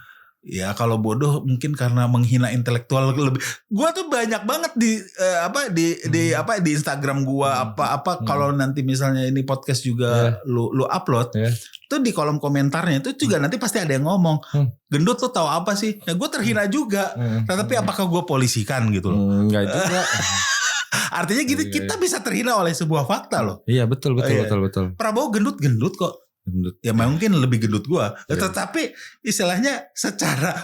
Ya kalau bodoh mungkin karena menghina intelektual lebih. Gua tuh banyak banget di Instagram gua kalau nanti misalnya ini podcast juga lu upload, tuh di kolom komentarnya itu juga nanti pasti ada yang ngomong, gendut lu tahu apa sih? Ya gue terhina juga. Tapi apakah gue polisikan gitu loh? Enggak juga. Artinya gitu kita bisa terhina oleh sebuah fakta loh. Iya betul. Prabowo gendut kok. Ya mungkin lebih gendut gua, tetapi istilahnya secara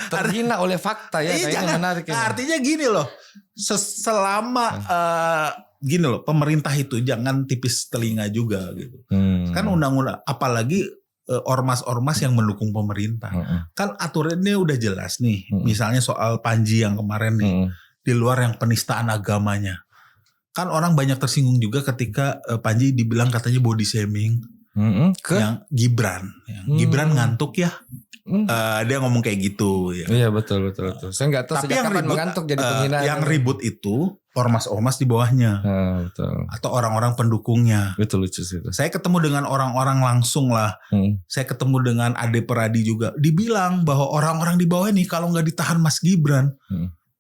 terhina oleh fakta ya. Menarik ini. Artinya gini loh, selama gini loh, pemerintah itu jangan tipis telinga juga gitu. Kan undang-undang, apalagi ormas-ormas yang mendukung pemerintah, kan aturannya udah jelas nih. Misalnya soal Panji yang kemarin nih, di luar yang penistaan agamanya. Kan orang banyak tersinggung juga ketika Panji dibilang katanya body shaming yang Gibran. Gibran ngantuk ya. Dia ngomong kayak gitu ya. Iya betul. Saya nggak tahu sejak kapan mengantuk jadi penghinaan. Yang ribut itu ormas-ormas di bawahnya. Betul. Atau orang-orang pendukungnya. Betul, lucu sih itu. Saya ketemu dengan orang-orang langsung lah. Saya ketemu dengan Ade Peradi juga. Dibilang bahwa orang-orang di bawah ini kalau nggak ditahan Mas Gibran,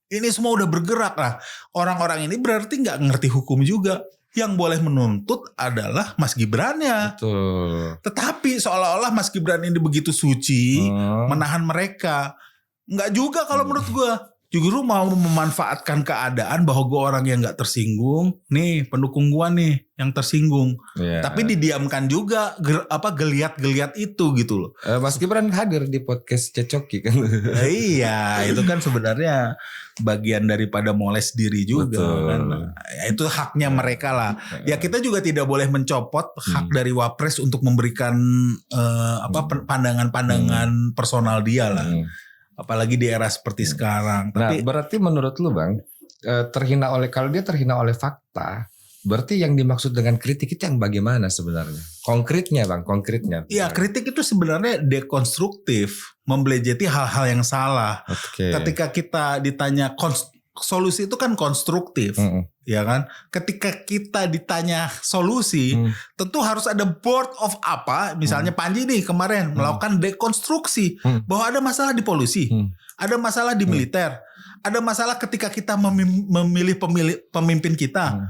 ini semua udah bergerak lah. Orang-orang ini berarti nggak ngerti hukum juga. Yang boleh menuntut adalah Mas Gibrannya. Betul. Tetapi seolah-olah Mas Gibran ini begitu suci, menahan mereka. Nggak juga kalau menurut gue. Justru mau memanfaatkan keadaan bahwa gue orang yang nggak tersinggung. Nih pendukung gue nih yang tersinggung. Tapi didiamkan juga geliat-geliat itu gitu loh. Mas Gibran hadir di podcast Cecoki kan. Iya, itu kan sebenarnya bagian daripada moles diri juga kan. Ya, itu haknya mereka lah. Ya kita juga tidak boleh mencopot hak dari Wapres untuk memberikan pandangan-pandangan personal dia lah. Apalagi di era seperti sekarang. Tapi berarti menurut lu Bang, kalau dia terhina oleh fakta, berarti yang dimaksud dengan kritik itu yang bagaimana sebenarnya? Konkretnya Bang, konkretnya. Iya, kritik itu sebenarnya dekonstruktif, membelejeti hal-hal yang salah. Ketika kita ditanya solusi itu kan konstruktif, ya kan? Ketika kita ditanya solusi, tentu harus ada board of apa? Misalnya Panji nih kemarin melakukan dekonstruksi bahwa ada masalah di polisi, ada masalah di militer, ada masalah ketika kita memilih pemimpin kita.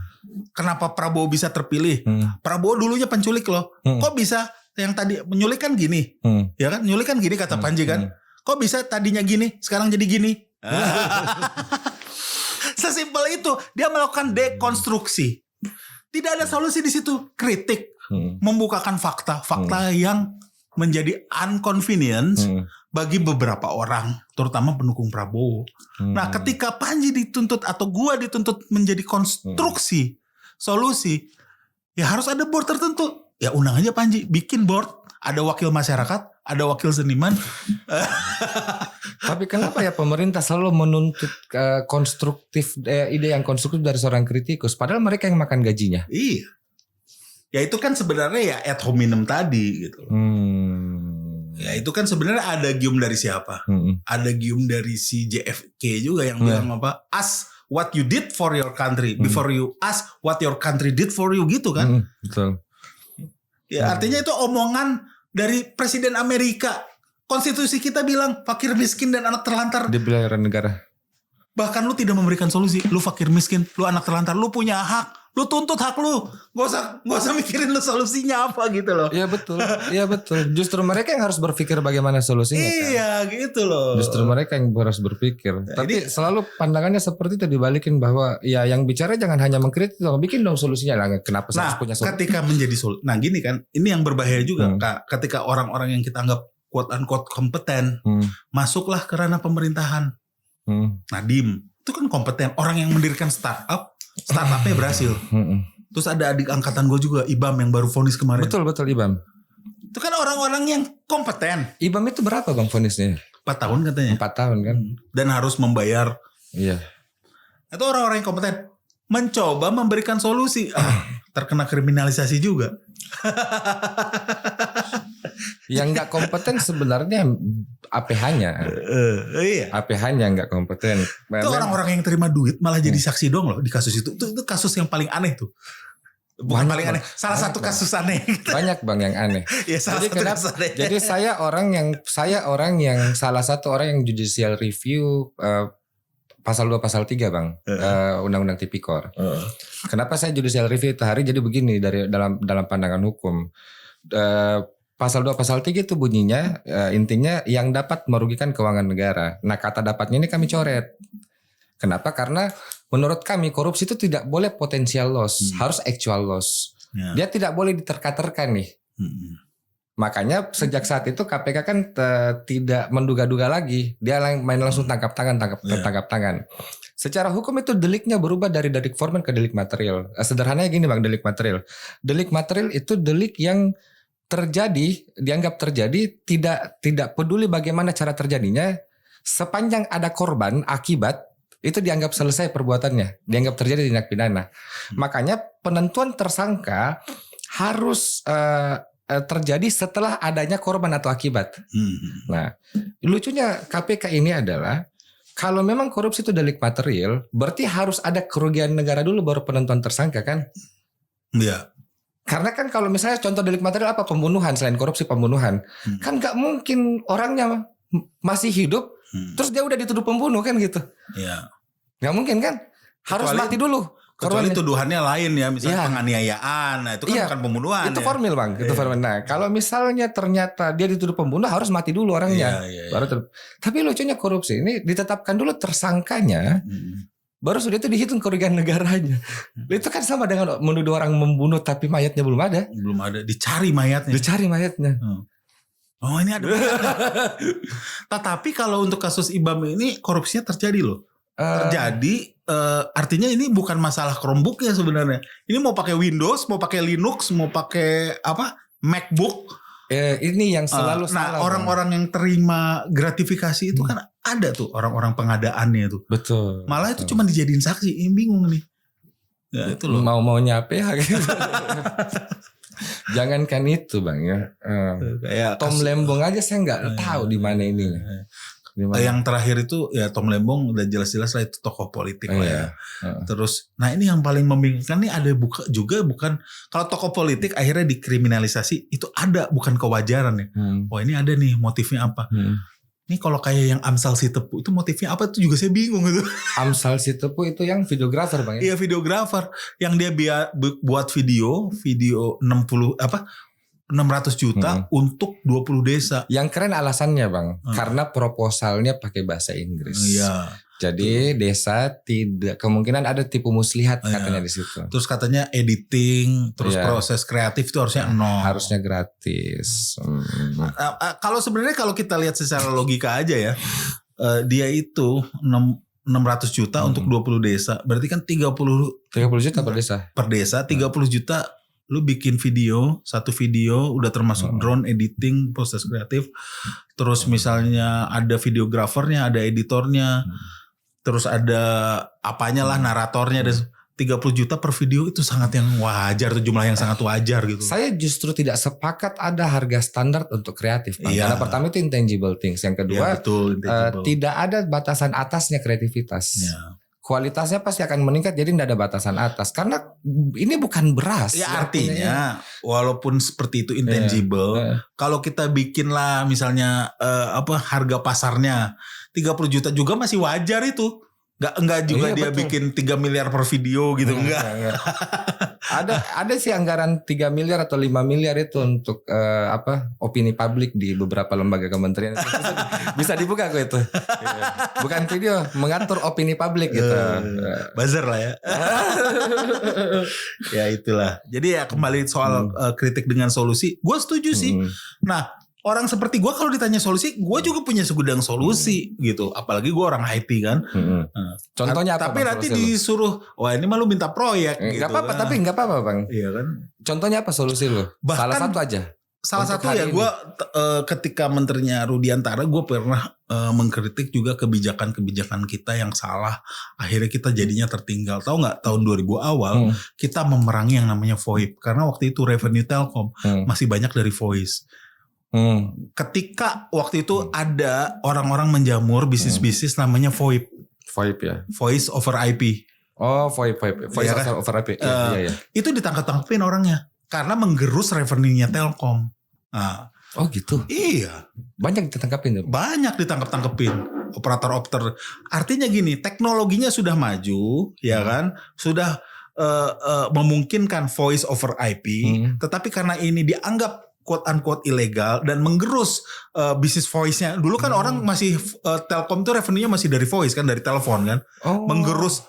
Kenapa Prabowo bisa terpilih? Prabowo dulunya penculik loh. Kok bisa yang tadi menyulik kan gini? Ya kan? Nyulik kan gini kata Panji kan? Kok bisa tadinya gini, sekarang jadi gini? Sesimpel itu, dia melakukan dekonstruksi. Tidak ada solusi di situ, kritik, membukakan fakta yang menjadi inconvenience bagi beberapa orang, terutama pendukung Prabowo. Nah, ketika Panji dituntut atau gua dituntut menjadi konstruksi solusi, ya harus ada board tertentu. Ya undang aja Panji, bikin board, ada wakil masyarakat, ada wakil seniman. Tapi kenapa ya pemerintah selalu menuntut ide yang konstruktif dari seorang kritikus, padahal mereka yang makan gajinya? Iya. Ya itu kan sebenarnya ya ad hominem tadi gitu. Ya itu kan sebenarnya ada gium dari siapa? Ada gium dari si JFK juga yang bilang apa? Ask what you did for your country before you ask what your country did for you gitu kan? Betul. Ya artinya itu omongan dari Presiden Amerika. Konstitusi kita bilang fakir miskin dan anak terlantar dibela negara. Bahkan lu tidak memberikan solusi. Lu fakir miskin, lu anak terlantar, lu punya hak. Lu tuntut hak lu. Gak usah mikirin lu solusinya apa gitu loh. Iya betul. Iya betul. Justru mereka yang harus berpikir bagaimana solusinya. Iya kan? Gitu loh. Justru mereka yang harus berpikir. Tapi selalu pandangannya seperti itu dibalikin bahwa ya yang bicara jangan hanya mengkritik, bikin dong solusinya lah. Kenapa saya harus punya solusi? Ketika menjadi solusi. Nah gini kan, ini yang berbahaya juga Kak. Ketika orang-orang yang kita anggap quote unquote kompeten masuklah ke ranah pemerintahan. Nadiem itu kan kompeten, orang yang mendirikan startupnya berhasil. Terus ada adik angkatan gue juga, Ibam yang baru vonis kemarin. Betul Ibam. Itu kan orang-orang yang kompeten. Ibam itu berapa bang vonisnya? 4 tahun katanya. 4 tahun kan. Dan harus membayar. Iya. Itu orang-orang yang kompeten. Mencoba memberikan solusi. Terkena kriminalisasi juga. Yang gak kompeten sebenarnya APH-nya. Iya. APH-nya gak kompeten. Itu orang-orang yang terima duit malah jadi saksi dong loh di kasus itu. Itu kasus yang paling aneh tuh. Bukan Banyak, paling aneh. Salah satu kasus aneh. Banyak bang yang aneh. Ya, jadi saya orang yang salah satu orang yang judicial review pasal 2 pasal 3 bang. Undang-undang Tipikor. Kenapa saya judicial review itu hari? Jadi begini dari dalam pandangan hukum. Pasal 2 pasal 3 itu bunyinya intinya yang dapat merugikan keuangan negara. Nah kata dapatnya ini kami coret. Kenapa? Karena menurut kami korupsi itu tidak boleh potensial loss, harus actual loss. Dia tidak boleh diterka-terka nih. Makanya sejak saat itu KPK kan tidak menduga-duga lagi. Dia main langsung tangkap tangan. Secara hukum itu deliknya berubah dari delik formil ke delik material. Sederhananya gini bang, delik material. Delik material itu delik yang dianggap terjadi tidak peduli bagaimana cara terjadinya, sepanjang ada korban akibat itu dianggap selesai perbuatannya, dianggap terjadi tindak pidana. Makanya penentuan tersangka harus terjadi setelah adanya korban atau akibat. Nah, lucunya KPK ini adalah kalau memang korupsi itu delik material, berarti harus ada kerugian negara dulu baru penentuan tersangka kan? Iya. Karena kan kalau misalnya contoh delik material apa pembunuhan, selain korupsi pembunuhan, kan nggak mungkin orangnya masih hidup terus dia udah dituduh pembunuh kan gitu. Iya. Nggak mungkin kan? Harus mati dulu. Kecuali tuduhannya lain ya, misalnya penganiayaan, nah itu kan bukan pembunuhan. Itu formil bang, itu formil. Nah kalau misalnya ternyata dia dituduh pembunuh harus mati dulu orangnya. Baru tapi lucunya korupsi ini ditetapkan dulu tersangkanya. Baru sudah itu dihitung kerugian negaranya. Itu kan sama dengan menuduh orang membunuh tapi mayatnya belum ada. Belum ada, dicari mayatnya. Oh ini ada. Tetapi kalau untuk kasus Ibam ini korupsinya terjadi loh. Terjadi artinya ini bukan masalah Chromebook ya sebenarnya. Ini mau pakai Windows, mau pakai Linux, mau pakai MacBook. Ini yang selalu salah. Nah orang-orang yang terima gratifikasi itu kan ada tuh orang-orang pengadaannya tuh. Betul. Malah itu cuma dijadiin saksi. Bingung nih. Ya itu loh. Mau-maunya apa ya gitu. Jangankan itu bang ya. Kayak Tom Lembong aja saya nggak tahu di mana ini. Yang terakhir itu ya Tom Lembong udah jelas-jelas lah itu tokoh politik lah ya. Terus, nah ini yang paling membingungkan nih ada juga bukan kalau tokoh politik akhirnya dikriminalisasi itu ada bukan kewajaran ya. Oh ini ada nih motifnya apa? Ini kalau kayak yang Amsal Sitepu itu motifnya apa itu juga saya bingung itu. Amsal Sitepu itu yang videografer bang ya? Iya videografer yang dia buat video 600 juta untuk 20 desa. Yang keren alasannya bang, karena proposalnya pakai bahasa Inggris. Iya. Jadi desa tidak kemungkinan ada tipu muslihat katanya di situ. Terus katanya editing, terus proses kreatif itu harusnya nol. Harusnya gratis. Kalau sebenarnya kalau kita lihat secara logika aja ya, dia itu 600 juta untuk 20 desa. Berarti kan 30 juta per desa. Per desa 30 juta lu bikin video, satu video udah termasuk drone editing, proses kreatif. Terus misalnya ada videografernya, ada editornya. Terus ada apanya lah, naratornya, dan 30 juta per video itu sangat yang wajar, itu jumlah yang sangat wajar gitu. Saya justru tidak sepakat ada harga standar untuk kreatif, Bang. Karena pertama itu intangible things, yang kedua tidak ada batasan atasnya kreativitas. Kualitasnya pasti akan meningkat, jadi tidak ada batasan atas. Karena ini bukan beras. Ya artinya walaupun seperti itu intangible, kalau kita bikin lah misalnya harga pasarnya 30 juta juga masih wajar itu. Enggak juga dia betul. Bikin 3 miliar per video gitu, enggak. Ada sih anggaran 3 miliar atau 5 miliar itu untuk opini publik di beberapa lembaga kementerian. Bisa dibuka kok itu. Bukan video, mengatur opini publik gitu. Buzzer lah ya. Ya itulah. Jadi ya kembali soal kritik dengan solusi, gue setuju sih. Nah, orang seperti gue kalau ditanya solusi, gue juga punya segudang solusi gitu. Apalagi gue orang IT kan. Contohnya apa? Tapi nanti disuruh, wah ini mah lu minta proyek. Gak apa-apa, tapi gak apa-apa Bang. Iya kan. Contohnya apa solusi lu? Salah satu aja. Salah satu ya gue ketika menterinya Rudiantara, gue pernah mengkritik juga kebijakan-kebijakan kita yang salah. Akhirnya kita jadinya tertinggal. Tahu nggak tahun 2000 awal kita memerangi yang namanya VoIP. Karena waktu itu revenue Telkom masih banyak dari voice. Ketika waktu itu ada orang-orang menjamur bisnis-bisnis namanya VoIP. VoIP ya. Voice over IP. Oh, VoIP. Voice over IP. Iya. Itu ditangkap-tangkapin orangnya karena menggerus revenue-nya Telkom. Nah, oh gitu. Iya. Banyak ditangkapin tuh. Banyak ditangkap-tangkapin operator-operator. Artinya gini, teknologinya sudah maju, ya kan? Sudah memungkinkan voice over IP, tetapi karena ini dianggap quote unquote ilegal dan menggerus bisnis voice-nya. Dulu kan orang masih Telkom tuh revenue-nya masih dari voice kan, dari telepon kan. Menggerus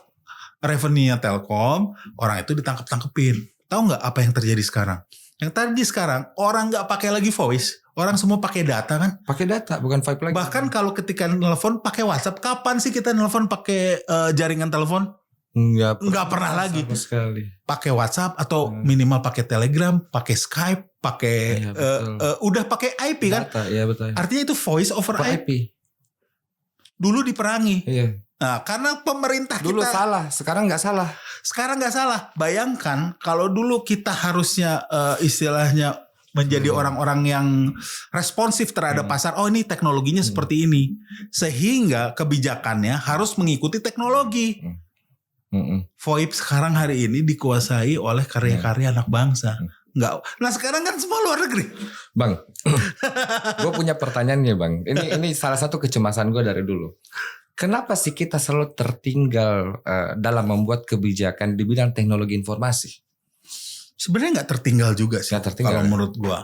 revenue-nya Telkom, orang itu ditangkap-tangkepin. Tahu nggak apa yang terjadi sekarang? Yang tadi sekarang orang nggak pakai lagi voice, orang semua pakai data kan? Pakai data, bukan VoIP lagi. Bahkan kalau ketika nelfon pakai WhatsApp, kapan sih kita nelfon pakai jaringan telepon? Nggak pernah lagi. Pakai WhatsApp atau minimal pakai Telegram, pakai Skype, pakai udah pakai IP kan? Data, ya betul. Artinya itu voice over IP. Dulu diperangi. Iya. Nah, karena pemerintah dulu kita salah, sekarang nggak salah. Sekarang nggak salah. Bayangkan kalau dulu kita harusnya istilahnya menjadi orang-orang yang responsif terhadap pasar. Oh ini teknologinya seperti ini, sehingga kebijakannya harus mengikuti teknologi. VoIP sekarang hari ini dikuasai oleh karya-karya anak bangsa. Enggak. Nah sekarang kan semua luar negeri. Bang, gue punya pertanyaan nih Bang. Ini salah satu kecemasan gue dari dulu. Kenapa sih kita selalu tertinggal dalam membuat kebijakan di bidang teknologi informasi? Sebenarnya nggak tertinggal juga sih. Kalau menurut gue.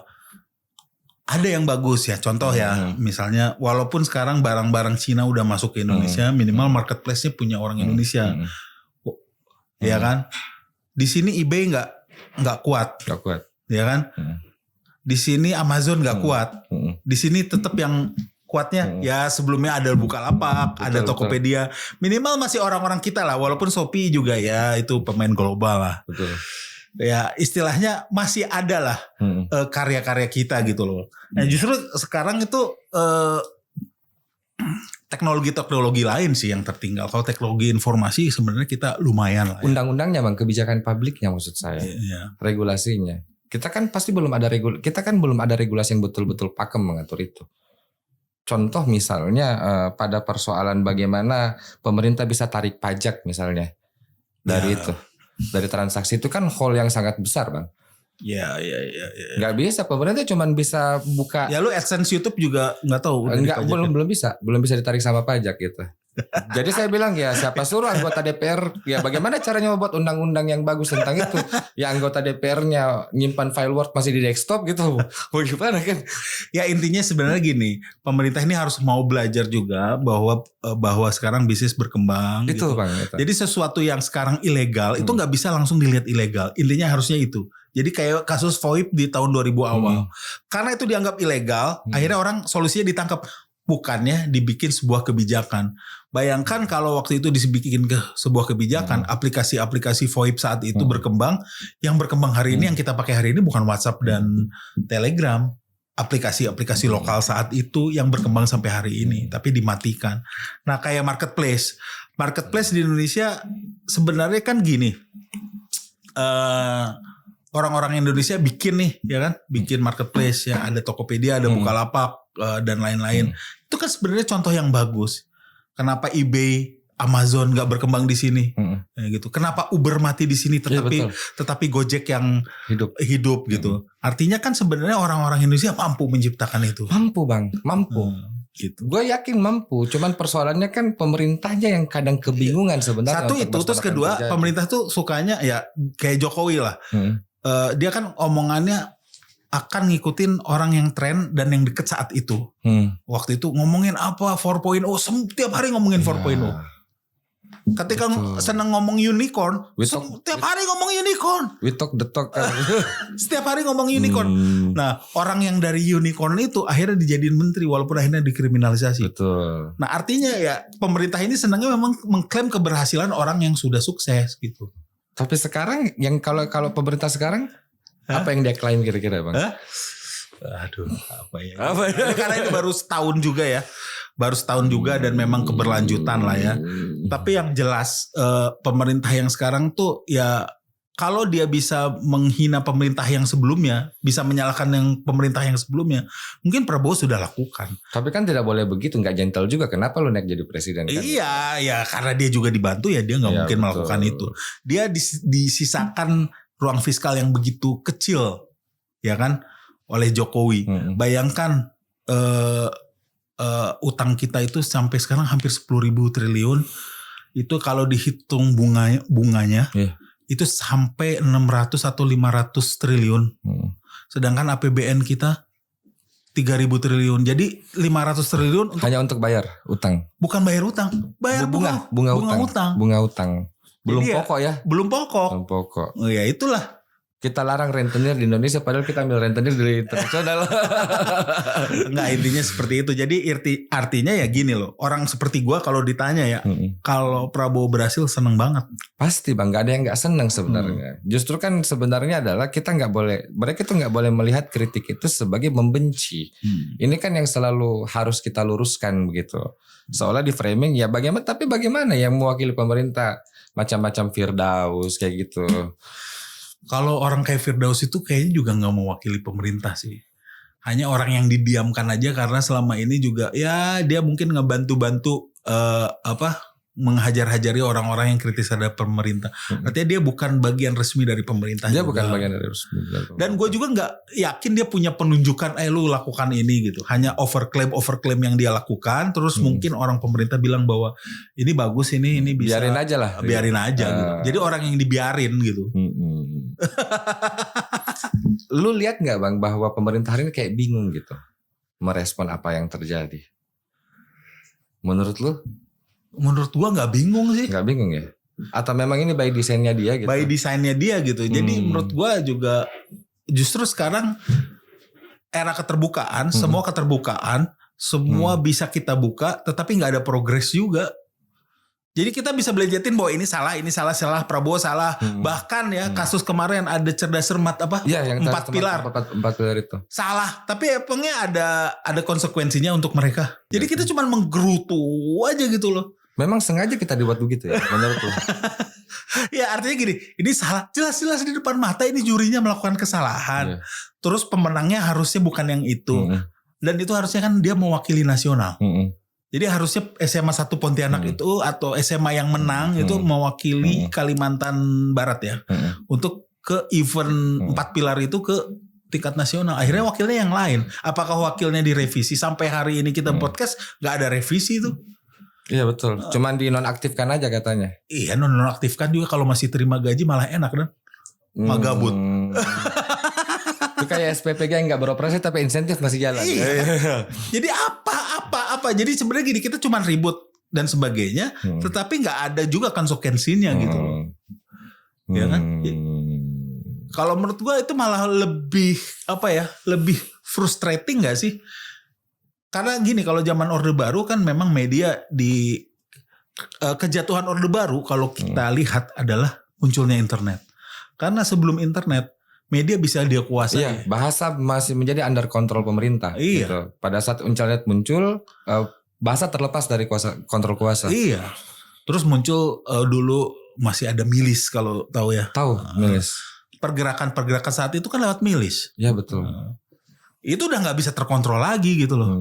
Ada yang bagus ya. Contoh ya, misalnya walaupun sekarang barang-barang Cina udah masuk ke Indonesia, minimal marketplace-nya punya orang Indonesia. Ya kan? Di sini eBay nggak kuat. Nggak kuat. Ya kan? Di sini Amazon nggak kuat. Di sini tetap yang kuatnya ya sebelumnya ada Bukalapak, ada Tokopedia. Minimal masih orang-orang kita lah. Walaupun Shopee juga ya itu pemain global lah. Betul. Ya istilahnya masih ada lah karya-karya kita gitu loh. Nah justru sekarang itu teknologi-teknologi lain sih yang tertinggal. Kalau teknologi informasi sebenarnya kita lumayan lah. Undang-undangnya Bang, kebijakan publiknya maksud saya. Regulasinya. Kita kan pasti belum ada regulasi yang betul-betul pakem mengatur itu. Contoh misalnya pada persoalan bagaimana pemerintah bisa tarik pajak misalnya dari itu. Dari transaksi itu kan hole yang sangat besar Bang. Ya. Gak bisa, pemerintah cuma bisa buka. Ya lu AdSense YouTube juga nggak tahu. Belum bisa ditarik sama pajak gitu. Jadi saya bilang ya siapa suruh anggota DPR ya bagaimana caranya membuat undang-undang yang bagus tentang itu? Ya anggota DPR-nya nyimpan file Word masih di desktop gitu. Bagaimana kan? Ya intinya sebenarnya gini, pemerintah ini harus mau belajar juga bahwa sekarang bisnis berkembang. Itu gitu. Bang. Itu. Jadi sesuatu yang sekarang ilegal itu nggak bisa langsung dilihat ilegal. Intinya harusnya itu. Jadi kayak kasus VoIP di tahun 2000 awal. Karena itu dianggap ilegal, akhirnya orang solusinya ditangkap. Bukannya dibikin sebuah kebijakan. Bayangkan kalau waktu itu dibikin ke sebuah kebijakan, aplikasi-aplikasi VoIP saat itu berkembang. Yang berkembang hari ini, yang kita pakai hari ini bukan WhatsApp dan Telegram. Aplikasi-aplikasi lokal saat itu yang berkembang sampai hari ini. Tapi dimatikan. Nah kayak marketplace. Marketplace di Indonesia sebenarnya kan gini. Orang-orang Indonesia bikin nih, ya kan, bikin marketplace ya, ada Tokopedia, ada Bukalapak dan lain-lain. Itu kan sebenarnya contoh yang bagus. Kenapa eBay, Amazon nggak berkembang di sini, ya gitu. Kenapa Uber mati di sini, tetapi Gojek yang hidup gitu. Artinya kan sebenarnya orang-orang Indonesia mampu menciptakan itu. Mampu Bang, mampu. Gitu. Gue yakin mampu, cuman persoalannya kan pemerintahnya yang kadang kebingungan sebenarnya. Satu itu, terus kedua pemerintah tuh sukanya ya kayak Jokowi lah. Dia kan omongannya akan ngikutin orang yang tren dan yang deket saat itu. Waktu itu ngomongin apa 4.0, setiap hari ngomongin 4.0. Ketika seneng ngomong unicorn, setiap hari ngomong unicorn. We talk the talk kan. Setiap hari ngomong unicorn. Nah orang yang dari unicorn itu akhirnya dijadiin menteri walaupun akhirnya dikriminalisasi. Betul. Nah artinya ya pemerintah ini senangnya memang mengklaim keberhasilan orang yang sudah sukses gitu. Tapi sekarang yang kalau pemerintah sekarang apa yang dia klaim kira-kira Bang? Aduh, apa ya? Karena ini baru setahun juga ya. Baru setahun juga dan memang keberlanjutan lah ya. Tapi yang jelas pemerintah yang sekarang tuh ya kalau dia bisa menghina pemerintah yang sebelumnya, bisa menyalahkan yang pemerintah yang sebelumnya, mungkin Prabowo sudah lakukan. Tapi kan tidak boleh begitu, nggak gentle juga. Kenapa lu naik jadi presiden? Kan? Iya, ya karena dia juga dibantu ya dia nggak mungkin melakukan itu. Dia disisakan ruang fiskal yang begitu kecil, ya kan, oleh Jokowi. Bayangkan utang kita itu sampai sekarang hampir 10.000 triliun. Itu kalau dihitung bunganya. Itu sampai 600 atau 500 triliun. Sedangkan APBN kita 3.000 triliun. Jadi 500 triliun hanya untuk bayar utang. Bukan bayar utang, bayar bunga utang. Bunga utang. Belum pokok ya? Belum pokok. Oh ya itulah. Kita larang rentenir di Indonesia padahal kita ambil rentenir dari internasional. Enggak, intinya seperti itu. Jadi artinya ya gini loh. Orang seperti gua kalau ditanya ya, kalau Prabowo berhasil seneng banget. Pasti Bang, gak ada yang gak seneng sebenarnya. Justru kan sebenarnya adalah mereka tuh gak boleh melihat kritik itu sebagai membenci. Ini kan yang selalu harus kita luruskan begitu. Seolah di framing ya bagaimana yang mewakili pemerintah macam-macam Firdaus kayak gitu. Kalau orang kayak Firdaus itu kayaknya juga gak mewakili pemerintah sih. Hanya orang yang didiamkan aja karena selama ini juga ya dia mungkin ngebantu-bantu menghajar-hajari orang-orang yang kritis terhadap pemerintah. Artinya dia bukan bagian resmi dari pemerintah. Dia bukan bagian dari resmi. Dan gue juga nggak yakin dia punya penunjukan, lu lakukan ini gitu. Hanya overclaim yang dia lakukan. Terus mungkin orang pemerintah bilang bahwa ini bagus, ini bisa. Biarin aja lah. Biarin aja gitu. Jadi orang yang dibiarin gitu. Lu lihat nggak Bang bahwa pemerintah hari ini kayak bingung gitu merespon apa yang terjadi? Menurut lu? Menurut gua nggak bingung sih. Nggak bingung ya? Atau memang ini by desainnya dia gitu? By desainnya dia gitu. Jadi menurut gua juga justru sekarang era keterbukaan, semua keterbukaan, semua bisa kita buka, tetapi nggak ada progres juga. Jadi kita bisa belejetin bahwa ini salah, Prabowo salah. Bahkan ya kasus kemarin ada cerdas cermat yang 4 pilar. 4 pilar itu. Salah, tapi emangnya ada konsekuensinya untuk mereka. Jadi kita cuma menggerutu aja gitu loh. Memang sengaja kita dibuat begitu ya menurut lu? Ya artinya gini, ini salah jelas-jelas di depan mata ini jurinya melakukan kesalahan. Terus pemenangnya harusnya bukan yang itu. Dan itu harusnya kan dia mewakili nasional. Jadi harusnya SMA 1 Pontianak itu atau SMA yang menang itu mewakili Kalimantan Barat ya. Untuk ke event 4 pilar itu ke tingkat nasional. Akhirnya wakilnya yang lain. Apakah wakilnya direvisi? Sampai hari ini kita podcast gak ada revisi itu. Iya betul. Cuman dinonaktifkan aja katanya. Iya, nonaktifkan juga kalau masih terima gaji malah enak kan? Magabut. Itu kayak SPPG yang nggak beroperasi tapi insentif masih jalan. Iya. Jadi apa? Jadi sebenarnya gini, kita cuma ribut dan sebagainya, tetapi nggak ada juga konsekuensinya gitu loh. Ya kan? Kalau menurut gua itu malah lebih lebih frustrating nggak sih? Karena gini, kalau zaman Orde Baru kan memang media di kejatuhan Orde Baru kalau kita lihat adalah munculnya internet. Karena sebelum internet media bisa dia kuasai. Iya, bahasa masih menjadi under kontrol pemerintah. Iya. Gitu. Pada saat internet muncul, bahasa terlepas dari kontrol kuasa. Iya. Terus muncul dulu masih ada milis kalau tahu ya. Tahu milis. Pergerakan saat itu kan lewat milis. Iya betul. Itu udah nggak bisa terkontrol lagi gitu loh.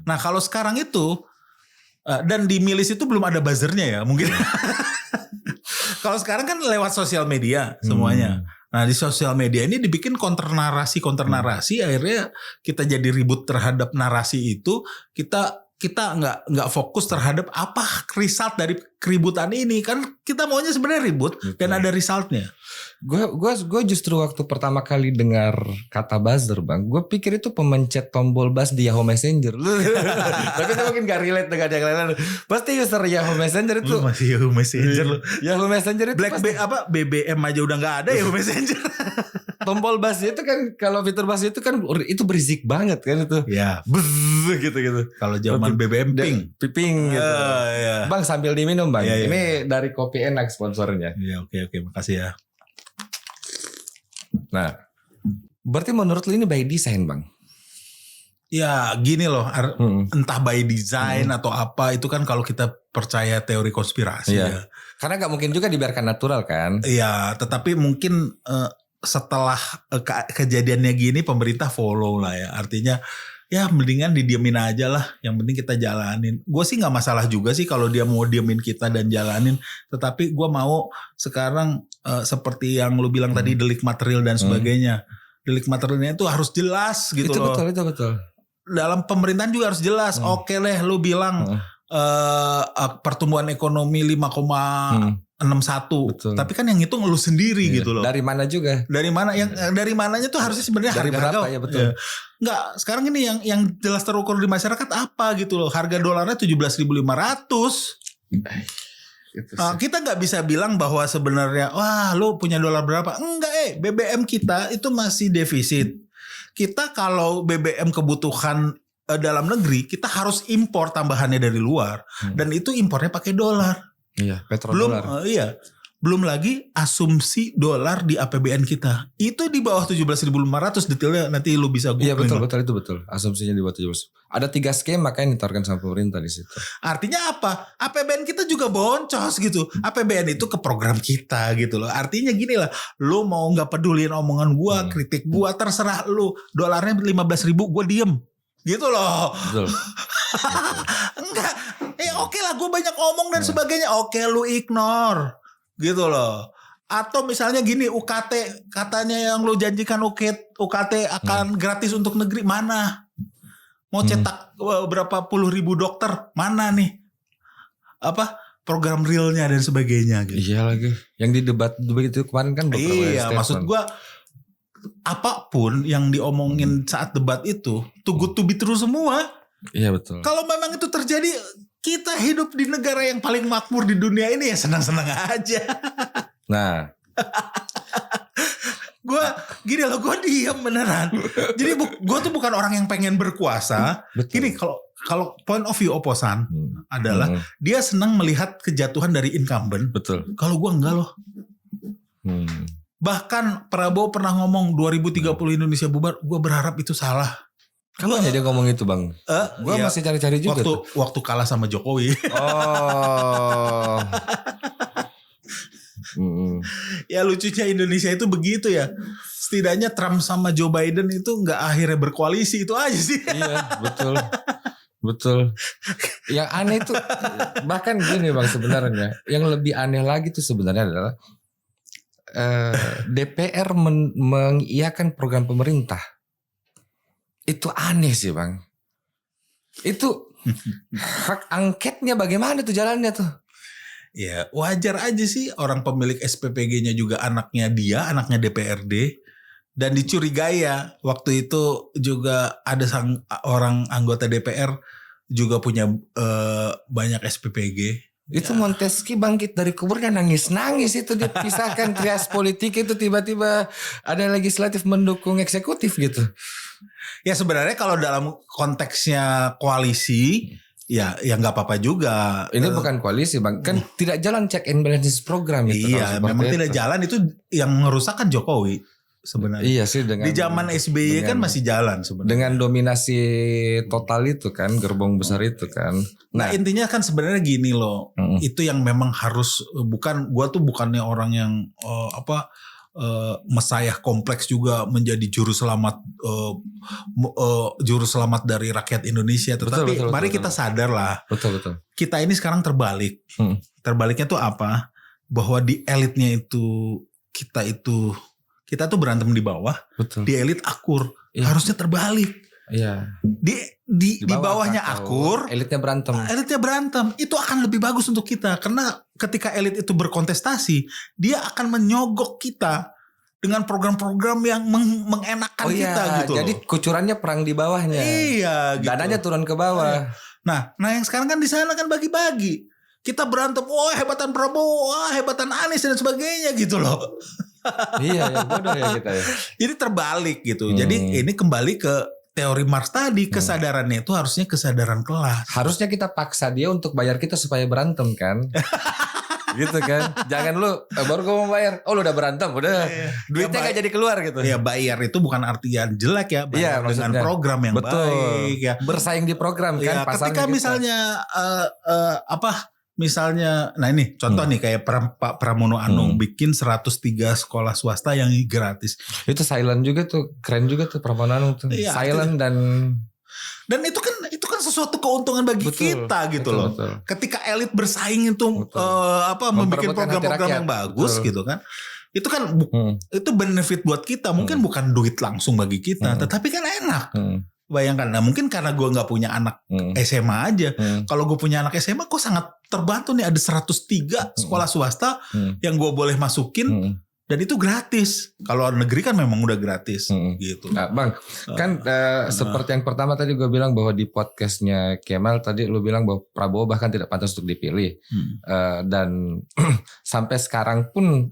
Nah kalau sekarang itu dan di milis itu belum ada buzzernya ya mungkin. Kalau sekarang kan lewat sosial media semuanya. Nah di sosial media ini dibikin konter narasi akhirnya kita jadi ribut terhadap narasi itu. Kita nggak fokus terhadap apa result dari keributan ini, kan kita maunya sebenarnya ribut. Betul. Dan ada resultnya. Gue justru waktu pertama kali dengar kata buzzer bang, gue pikir itu pemencet tombol buzz di Yahoo Messenger. Tapi itu mungkin gak relate dengan yang lain. Pasti user Yahoo Messenger itu masih Yahoo Messenger loh. Yahoo Messenger itu BBM aja udah nggak ada Yahoo Messenger. Tombol buzz itu kan, kalau fitur buzz itu kan itu berisik banget kan itu. Ya. Buzz gitu. Kalau zaman BBM ping gitu. Ya. Bang sambil diminum bang. Ya. Ini dari Kopi Enak sponsornya. Iya oke makasih ya. Nah, berarti menurut lu ini by design bang? Ya gini loh, entah by design atau apa, itu kan kalau kita percaya teori konspirasi ya. Karena gak mungkin juga dibiarkan natural kan? Iya, tetapi mungkin setelah kejadiannya gini pemerintah follow lah ya. Artinya ya mendingan didiemin aja lah, yang penting kita jalanin. Gue sih gak masalah juga sih kalau dia mau diemin kita dan jalanin. Tetapi gue mau sekarang seperti yang lu bilang tadi delik material dan sebagainya. Delik materialnya itu harus jelas gitu loh. Itu betul. Dalam pemerintahan juga harus jelas. Oke deh lu bilang pertumbuhan ekonomi 5,61. Tapi kan yang itu lu sendiri gitu loh. Dari mana juga? Dari mana dari mananya tuh harusnya sebenarnya dari harga berapa ya betul. Ya. Enggak, sekarang ini yang jelas terukur di masyarakat apa gitu loh. Harga dolarnya 17.500. Kita nggak bisa bilang bahwa sebenarnya wah lu punya dolar berapa. Enggak BBM kita itu masih defisit. Kita kalau BBM kebutuhan dalam negeri kita harus impor tambahannya dari luar. Dan itu impornya pakai dolar. Iya, petrodolar. Belum lagi asumsi dolar di APBN kita. Itu di bawah 17.500 detailnya nanti lu bisa googling. Iya betul. Asumsinya di bawah 17. Ada 3 skema makanya ditawarkan sama pemerintah di situ. Artinya apa? APBN kita juga boncos gitu. APBN itu ke program kita gitu loh. Artinya gini lah, lu mau nggak pedulin omongan gua, kritik gua, terserah lu. Dolarnya 15.000 gua diem. Gitu loh. Betul. Enggak. Oke lah, gua banyak omong dan sebagainya. Oke, lu ignore. Gitu loh. Atau misalnya gini, UKT katanya yang lu janjikan UKT akan gratis untuk negeri, mana? Mau cetak berapa puluh ribu dokter, mana nih? Apa program realnya dan sebagainya gitu. Iya lagi. Yang di debat itu kemarin kan iya, maksud gua apapun yang diomongin saat debat itu too good to be true semua. Iya betul. Kalau memang itu terjadi, kita hidup di negara yang paling makmur di dunia ini ya senang-senang aja. Nah, gue gini loh, gue diam beneran. Jadi gue tuh bukan orang yang pengen berkuasa. Betul. Gini kalau point of view oposan adalah dia senang melihat kejatuhan dari incumbent. Betul. Kalau gue enggak loh. Bahkan Prabowo pernah ngomong 2030 Indonesia bubar. Gue berharap itu salah. Kamu aja dia ngomong itu bang. Gue masih cari-cari juga. Waktu kalah sama Jokowi. Oh. Ya lucunya Indonesia itu begitu ya. Setidaknya Trump sama Joe Biden itu nggak akhirnya berkoalisi, itu aja sih. Iya betul. Yang aneh itu bahkan gini bang sebenarnya. Yang lebih aneh lagi tuh sebenarnya adalah DPR mengiyakan program pemerintah. Itu aneh sih bang. Itu Hak angketnya bagaimana tuh jalannya tuh? Ya wajar aja sih, orang pemilik SPPG-nya juga anaknya anaknya DPRD. Dan dicurigai ya, waktu itu juga ada orang anggota DPR juga punya banyak SPPG. Itu Montesquieu bangkit dari kuburnya nangis-nangis itu, dia pisahkan trias politik itu, tiba-tiba ada legislatif mendukung eksekutif gitu. Ya sebenarnya kalau dalam konteksnya koalisi ya nggak apa-apa juga. Ini bukan koalisi Bang, kan tidak jalan check and balances program itu. Iya, memang tidak jalan, itu yang merusak kan Jokowi sebenarnya. Iya sih, dengan di zaman SBY kan masih jalan sebenarnya. Dengan dominasi total itu kan, gerbong besar itu kan. Nah intinya kan sebenarnya gini loh, itu yang memang harus, gua tuh bukannya orang yang mesayah kompleks juga menjadi juru selamat dari rakyat Indonesia, tetapi betul, mari kita sadar lah, kita ini sekarang terbalik. Terbaliknya tuh apa? Bahwa di elitnya itu kita tuh berantem di bawah, di elit akur. Harusnya terbalik. Iya. Di bawahnya akur, elitnya berantem. Itu akan lebih bagus untuk kita, karena ketika elit itu berkontestasi, dia akan menyogok kita dengan program-program yang mengenakan kita gitu. Jadi kucurannya perang di bawahnya. Iya, gitu. Dananya turun ke bawah. Nah yang sekarang kan di sana kan bagi-bagi. Kita berantem, hebatan Prabowo, hebatan Anies dan sebagainya gitu loh. Iya, bodoh ya kita ya. Jadi terbalik gitu. Jadi ini kembali ke teori Marx tadi, kesadarannya itu harusnya kesadaran kelas. Harusnya kita paksa dia untuk bayar kita supaya berantem kan. Gitu kan. Jangan lu baru gue mau bayar, lu udah berantem, udah duitnya gak jadi keluar gitu. Ya bayar itu bukan artian jelek ya, bayar dengan program yang baik ya. Bersaing di program kan. Ketika misalnya misalnya, nah ini contoh nih kayak Pak Pramono Anung bikin 103 sekolah swasta yang gratis. Itu silent juga tuh, keren juga tuh Pramono Anung tuh. Iya, silent dan itu kan sesuatu keuntungan bagi kita gitu loh. Ketika elit bersaing itu membuat program-program yang bagus gitu kan. Itu kan itu benefit buat kita, mungkin bukan duit langsung bagi kita, tetapi kan enak. Bayangkan, nah mungkin karena gue gak punya anak SMA aja. Kalau gue punya anak SMA, gue sangat terbantu nih. Ada 103 sekolah swasta yang gue boleh masukin. Dan itu gratis. Kalau negeri kan memang udah gratis gitu. Nah, Bang, kan seperti yang pertama tadi gue bilang bahwa di podcastnya Kemal tadi lu bilang bahwa Prabowo bahkan tidak pantas untuk dipilih. Dan sampai sekarang pun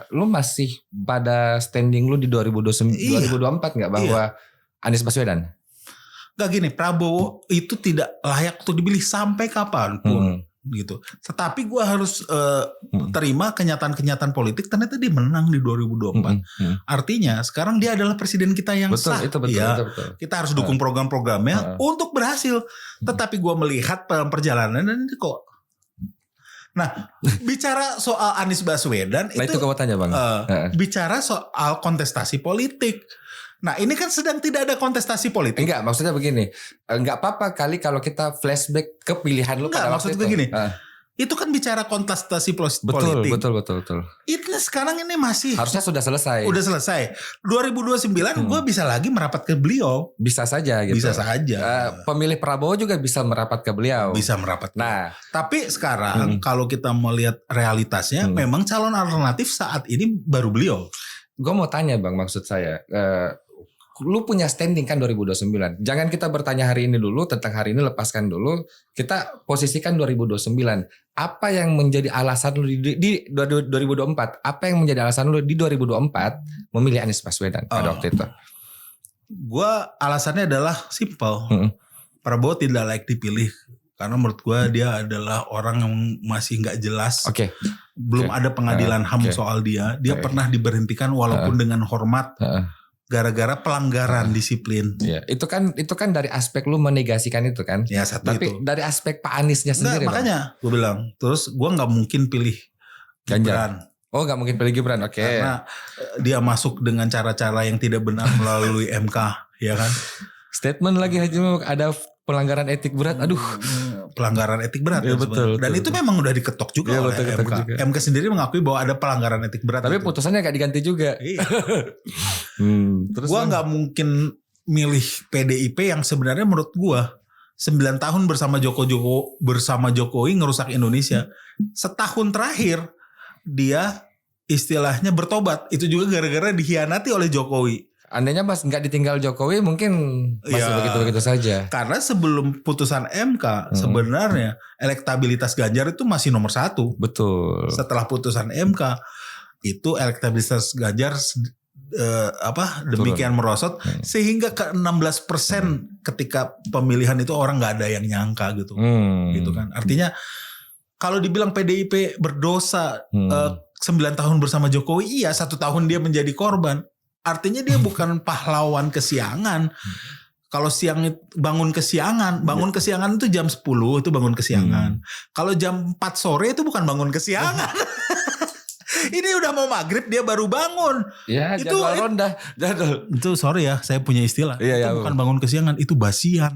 lu masih pada standing lu di 2024 gak bahwa Anies Baswedan? Gak gini, Prabowo itu tidak layak untuk dipilih sampai kapanpun gitu. Tetapi gue harus terima kenyataan-kenyataan politik. Ternyata dia menang di 2024. Artinya sekarang dia adalah presiden kita yang sah. Betul. Kita harus dukung program-programnya untuk berhasil. Tetapi gue melihat perjalanan dan ini kok. Nah, bicara soal Anies Baswedan itu kamu tanya Bang. Bicara soal kontestasi politik. Nah ini kan sedang tidak ada kontestasi politik. Enggak, maksudnya begini. Enggak apa-apa kali kalau kita flashback ke pilihan lu pada waktu itu. Maksudnya begini. Itu kan bicara kontestasi politik. Betul. Itu sekarang ini masih. Harusnya sudah selesai. 2029 gue bisa lagi merapat ke beliau. Bisa saja gitu. Bisa saja. Pemilih Prabowo juga bisa merapat ke beliau. Bisa merapat. Nah. Tapi sekarang kalau kita melihat realitasnya. Memang calon alternatif saat ini baru beliau. Gue mau tanya Bang, maksud saya. Lu punya standing kan 2029. Jangan kita bertanya hari ini dulu tentang hari ini, lepaskan dulu. Kita posisikan 2029. Apa yang menjadi alasan lu di 2024? Apa yang menjadi alasan lu di 2024 memilih Anies Baswedan pada waktu itu? Gua alasannya adalah simple. Prabowo tidak layak dipilih karena menurut gua dia adalah orang yang masih nggak jelas. Belum ada pengadilan HAM soal dia. Dia pernah diberhentikan walaupun dengan hormat. Gara-gara pelanggaran disiplin. Ya, itu kan dari aspek lu menegasikan itu kan. Ya satu. Tapi itu. Dari aspek Pak Aniesnya sendiri. Makanya gue bilang. Terus gue nggak mungkin pilih Gibran. Oh nggak mungkin pilih Gibran, oke. Karena dia masuk dengan cara-cara yang tidak benar melalui MK, ya kan. Statement lagi Haji, ada pelanggaran etik berat. Aduh. Pelanggaran etik berat. Ya, betul. Dan itu memang udah diketok juga oleh MK. Juga. MK sendiri mengakui bahwa ada pelanggaran etik berat. Tapi putusannya gak diganti juga. Iya. Terus gua gak mungkin milih PDIP yang sebenarnya menurut gua 9 tahun bersama Jokowi ngerusak Indonesia. Setahun terakhir dia istilahnya bertobat. Itu juga gara-gara dikhianati oleh Jokowi. Andainya Mas nggak ditinggal Jokowi mungkin masih begitu-begitu saja. Karena sebelum putusan MK sebenarnya elektabilitas Ganjar itu masih nomor 1. Betul. Setelah putusan MK itu elektabilitas Ganjar demikian merosot sehingga ke 16% ketika pemilihan itu orang nggak ada yang nyangka gitu. Gitu kan. Artinya kalau dibilang PDIP berdosa 9 tahun bersama Jokowi, iya 1 tahun dia menjadi korban. Artinya dia bukan pahlawan kesiangan. Kalau bangun kesiangan itu jam 10 itu bangun kesiangan. Kalau jam 4 sore itu bukan bangun kesiangan. Ini udah mau maghrib dia baru bangun. Ya, itu ronda. Itu sorry ya, saya punya istilah. Iya, itu bukan bangun kesiangan, itu basian.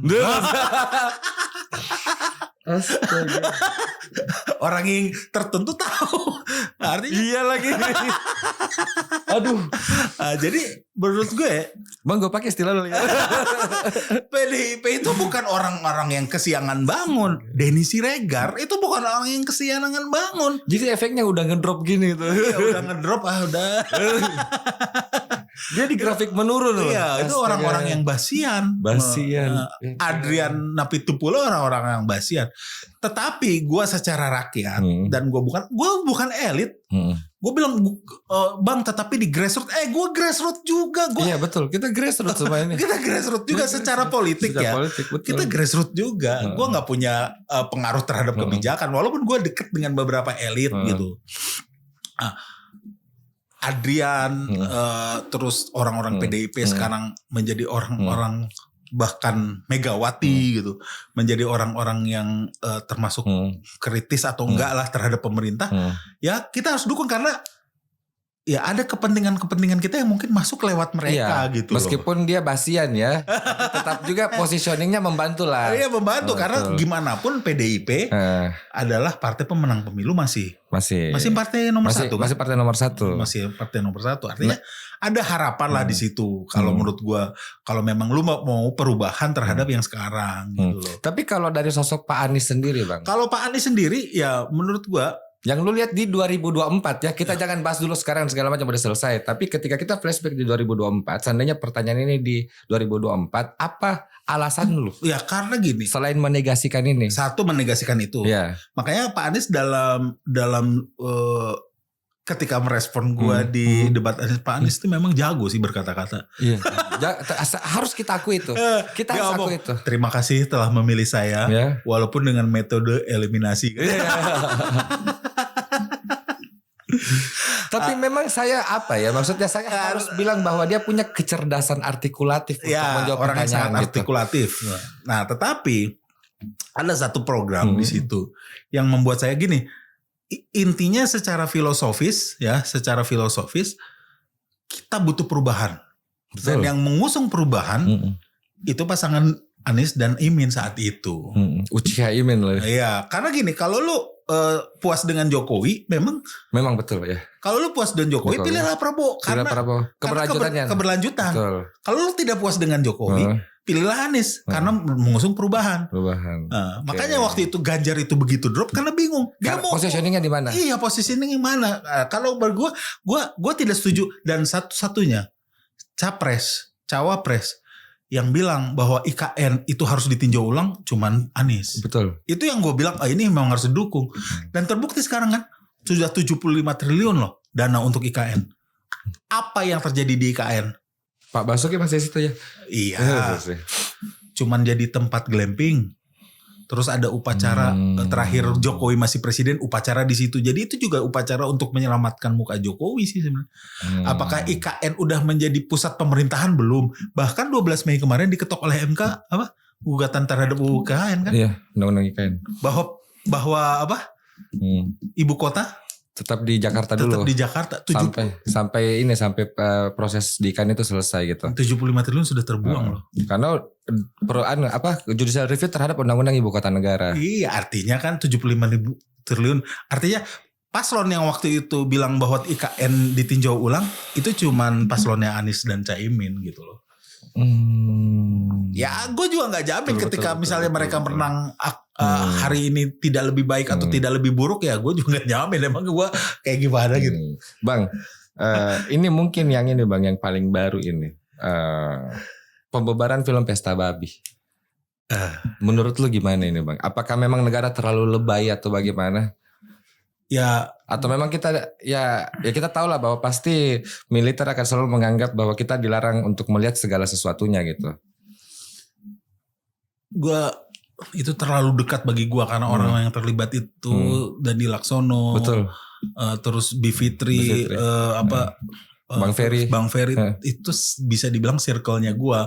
Astaga. Orang yang tertentu tahu. Artinya iya lagi. Aduh. Jadi menurut gue, Bang, gue pakai istilah dulu ya. PDIP itu bukan orang-orang yang kesiangan bangun. Denny Siregar itu bukan orang yang kesiangan bangun. Jadi efeknya udah ngedrop gini tuh. Iya, udah ngedrop udah. Dia di grafik menurun loh. Iya, itu orang-orang yang basian. Adrian Napitupulu orang-orang yang basian. Tetapi gue secara rakyat dan gue bukan elit. Gue bilang bang, tetapi di grassroots, gue grassroots juga. Iya betul, kita grassroots semua ini. Kita grassroots juga secara politik ya. Kita grassroots juga. Gue nggak punya pengaruh terhadap kebijakan, walaupun gue deket dengan beberapa elit gitu. Adrian, terus orang-orang PDIP sekarang menjadi orang-orang bahkan Megawati gitu, menjadi orang-orang yang termasuk kritis atau enggak lah terhadap pemerintah. Ya kita harus dukung karena ya ada kepentingan kita yang mungkin masuk lewat mereka gitu. Meskipun dia basian ya, tetap juga positioningnya membantu lah. Iya membantu karena gimana pun PDIP adalah partai pemenang pemilu masih partai nomor 1 kan? Masih partai nomor 1. Masih partai nomor 1. Artinya ada harapan lah di situ. Kalau menurut gua, kalau memang lu mau perubahan terhadap yang sekarang gitu loh. Tapi kalau dari sosok Pak Anies sendiri, Bang. Kalau Pak Anies sendiri ya menurut gua yang lu lihat di 2024 ya, kita jangan bahas dulu sekarang segala macam udah selesai. Tapi ketika kita flashback di 2024, seandainya pertanyaan ini di 2024, apa alasan lu? Ya karena gini. Selain menegasikan ini. Satu menegasikan itu. Ya. Makanya Pak Anies dalam ketika merespon gua di debat Anies, Pak Anies itu memang jago sih berkata-kata. Iya. Harus kita akui itu. Kita harus akui itu. Terima kasih telah memilih saya, walaupun dengan metode eliminasi. Tapi memang saya maksudnya saya harus bilang bahwa dia punya kecerdasan artikulatif untuk menjawab orang yang sangat pertanyaan artikulatif. Nah, tetapi ada satu program di situ yang membuat saya gini. Intinya secara filosofis kita butuh perubahan. Dan yang mengusung perubahan itu pasangan Anies dan Imin saat itu. Uchiha Imin loh. Iya, karena gini, kalau lu puas dengan Jokowi, memang betul ya. Kalau lu puas dengan Jokowi, pilihlah Prabowo. Karena keberlanjutan. Kalau lu tidak puas dengan Jokowi, pilihlah Anies karena mengusung perubahan. Makanya waktu itu Ganjar itu begitu drop karena bingung. Dia mau positioningnya di mana? Iya, positioningnya di mana? Kalau gua tidak setuju, dan satu-satunya cawapres yang bilang bahwa IKN itu harus ditinjau ulang cuman Anies. Betul. Itu yang gue bilang ini memang harus didukung. Dan terbukti sekarang kan sudah 75 triliun loh dana untuk IKN. Apa yang terjadi di IKN? Pak Basuki masih situ ya? Iya. Cuman jadi tempat glamping. Terus ada upacara terakhir Jokowi masih presiden, upacara di situ. Jadi itu juga upacara untuk menyelamatkan muka Jokowi sih sebenarnya. Apakah IKN udah menjadi pusat pemerintahan? Belum. Bahkan 12 Mei kemarin diketok oleh MK gugatan terhadap IKN kan? Iya, undang-undang IKN. Bahwa ibu kota tetap di Jakarta dulu. Tetap di Jakarta. Sampai proses di IKN itu selesai gitu. 75 triliun sudah terbuang loh. Karena judicial review terhadap undang-undang ibu kota negara. Iya, artinya kan 75 triliun. Artinya paslon yang waktu itu bilang bahwa IKN ditinjau ulang itu cuman paslonnya Anies dan Caimin gitu loh. Ya gue juga nggak jamin Betul, ketika betul, misalnya betul, mereka betul. menang hari ini tidak lebih baik atau tidak lebih buruk, ya gue juga nggak jamin emang gue kayak gimana gitu. Bang, ini mungkin yang ini bang, yang paling baru ini, pembubaran film Pesta Babi. Menurut lu gimana ini bang? Apakah memang negara terlalu lebay atau bagaimana? Ya, Atau memang kita ya kita tahu lah bahwa pasti militer akan selalu menganggap bahwa kita dilarang untuk melihat segala sesuatunya gitu. gue itu terlalu dekat bagi gue karena orang yang terlibat itu Dandi Laksono, Betul. Terus Bivitri, Bang Ferry. Bang Ferry itu bisa dibilang circle-nya gue.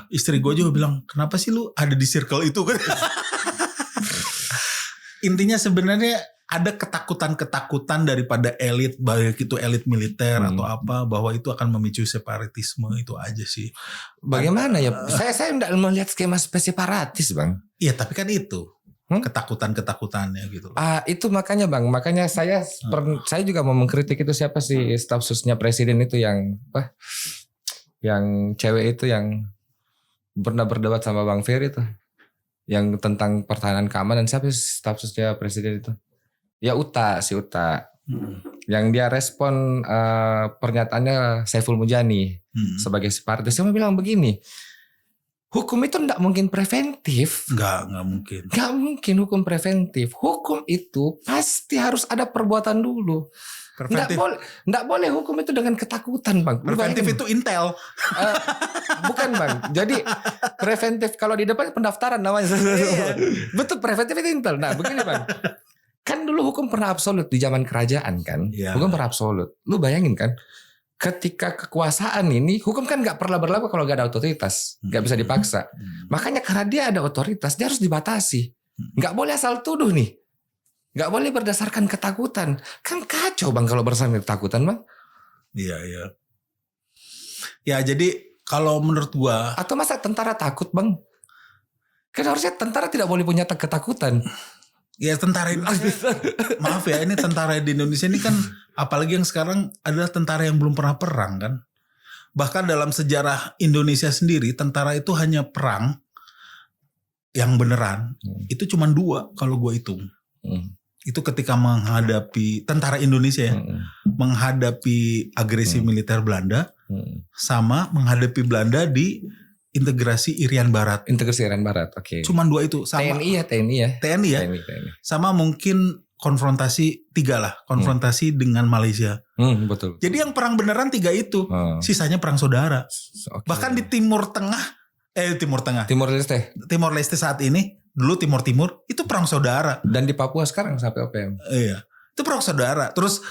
Istri gue juga bilang, kenapa sih lu ada di circle itu kan? Intinya sebenarnya ada ketakutan-ketakutan daripada elit, baik itu elit militer atau apa, bahwa itu akan memicu separatisme, itu aja sih. Bagaimana ya? Saya tidak melihat skema separatis bang. Iya tapi kan itu ketakutan-ketakutannya gitu. Itu makanya bang, makanya saya juga mau mengkritik itu, siapa sih staf susnya presiden itu yang yang cewek itu yang pernah berdebat sama Bang Ferry itu, yang tentang pertahanan keamanan, siapa sih staf susnya presiden itu? Ya si Uta. Yang dia respon pernyataannya Saiful Mujani sebagai separatis. Dia bilang begini, hukum itu tidak mungkin preventif. Nggak mungkin. Nggak mungkin hukum preventif. Hukum itu pasti harus ada perbuatan dulu. Nggak boleh hukum itu dengan ketakutan bang. Preventif itu intel. Bukan bang. Jadi preventif kalau di depan pendaftaran namanya. Betul, preventif itu intel. Nah begini bang. Kan dulu hukum pernah absolut di zaman kerajaan kan. Hukum pernah absolut. Lu bayangin kan. Ketika kekuasaan ini, hukum kan gak pernah berlaku kalau gak ada otoritas. Gak bisa dipaksa. Makanya karena dia ada otoritas, dia harus dibatasi. Gak boleh asal tuduh nih. Gak boleh berdasarkan ketakutan. Kan kacau bang kalau berdasarkan ketakutan bang. Iya. Ya jadi kalau menurut gua. Atau masa tentara takut bang? Kan harusnya tentara tidak boleh punya ketakutan. Ya tentara Indonesia, maaf ya, ini tentara di Indonesia ini kan, apalagi yang sekarang adalah tentara yang belum pernah perang kan. Bahkan dalam sejarah Indonesia sendiri, tentara itu hanya perang yang beneran. Itu cuma 2 kalau gue hitung. Itu ketika menghadapi tentara Indonesia ya, menghadapi agresi militer Belanda, sama menghadapi Belanda di integrasi Irian Barat. Integrasi Irian Barat, oke. Cuman 2 itu. Sama TNI ya. TNI. Sama mungkin konfrontasi 3 lah. Konfrontasi dengan Malaysia. Betul. Jadi yang perang beneran 3 itu. Sisanya perang saudara. Bahkan di Timur Leste saat ini. Dulu Timur itu perang saudara. Dan di Papua sekarang sampai OPM. Iya. Itu perang saudara. Terus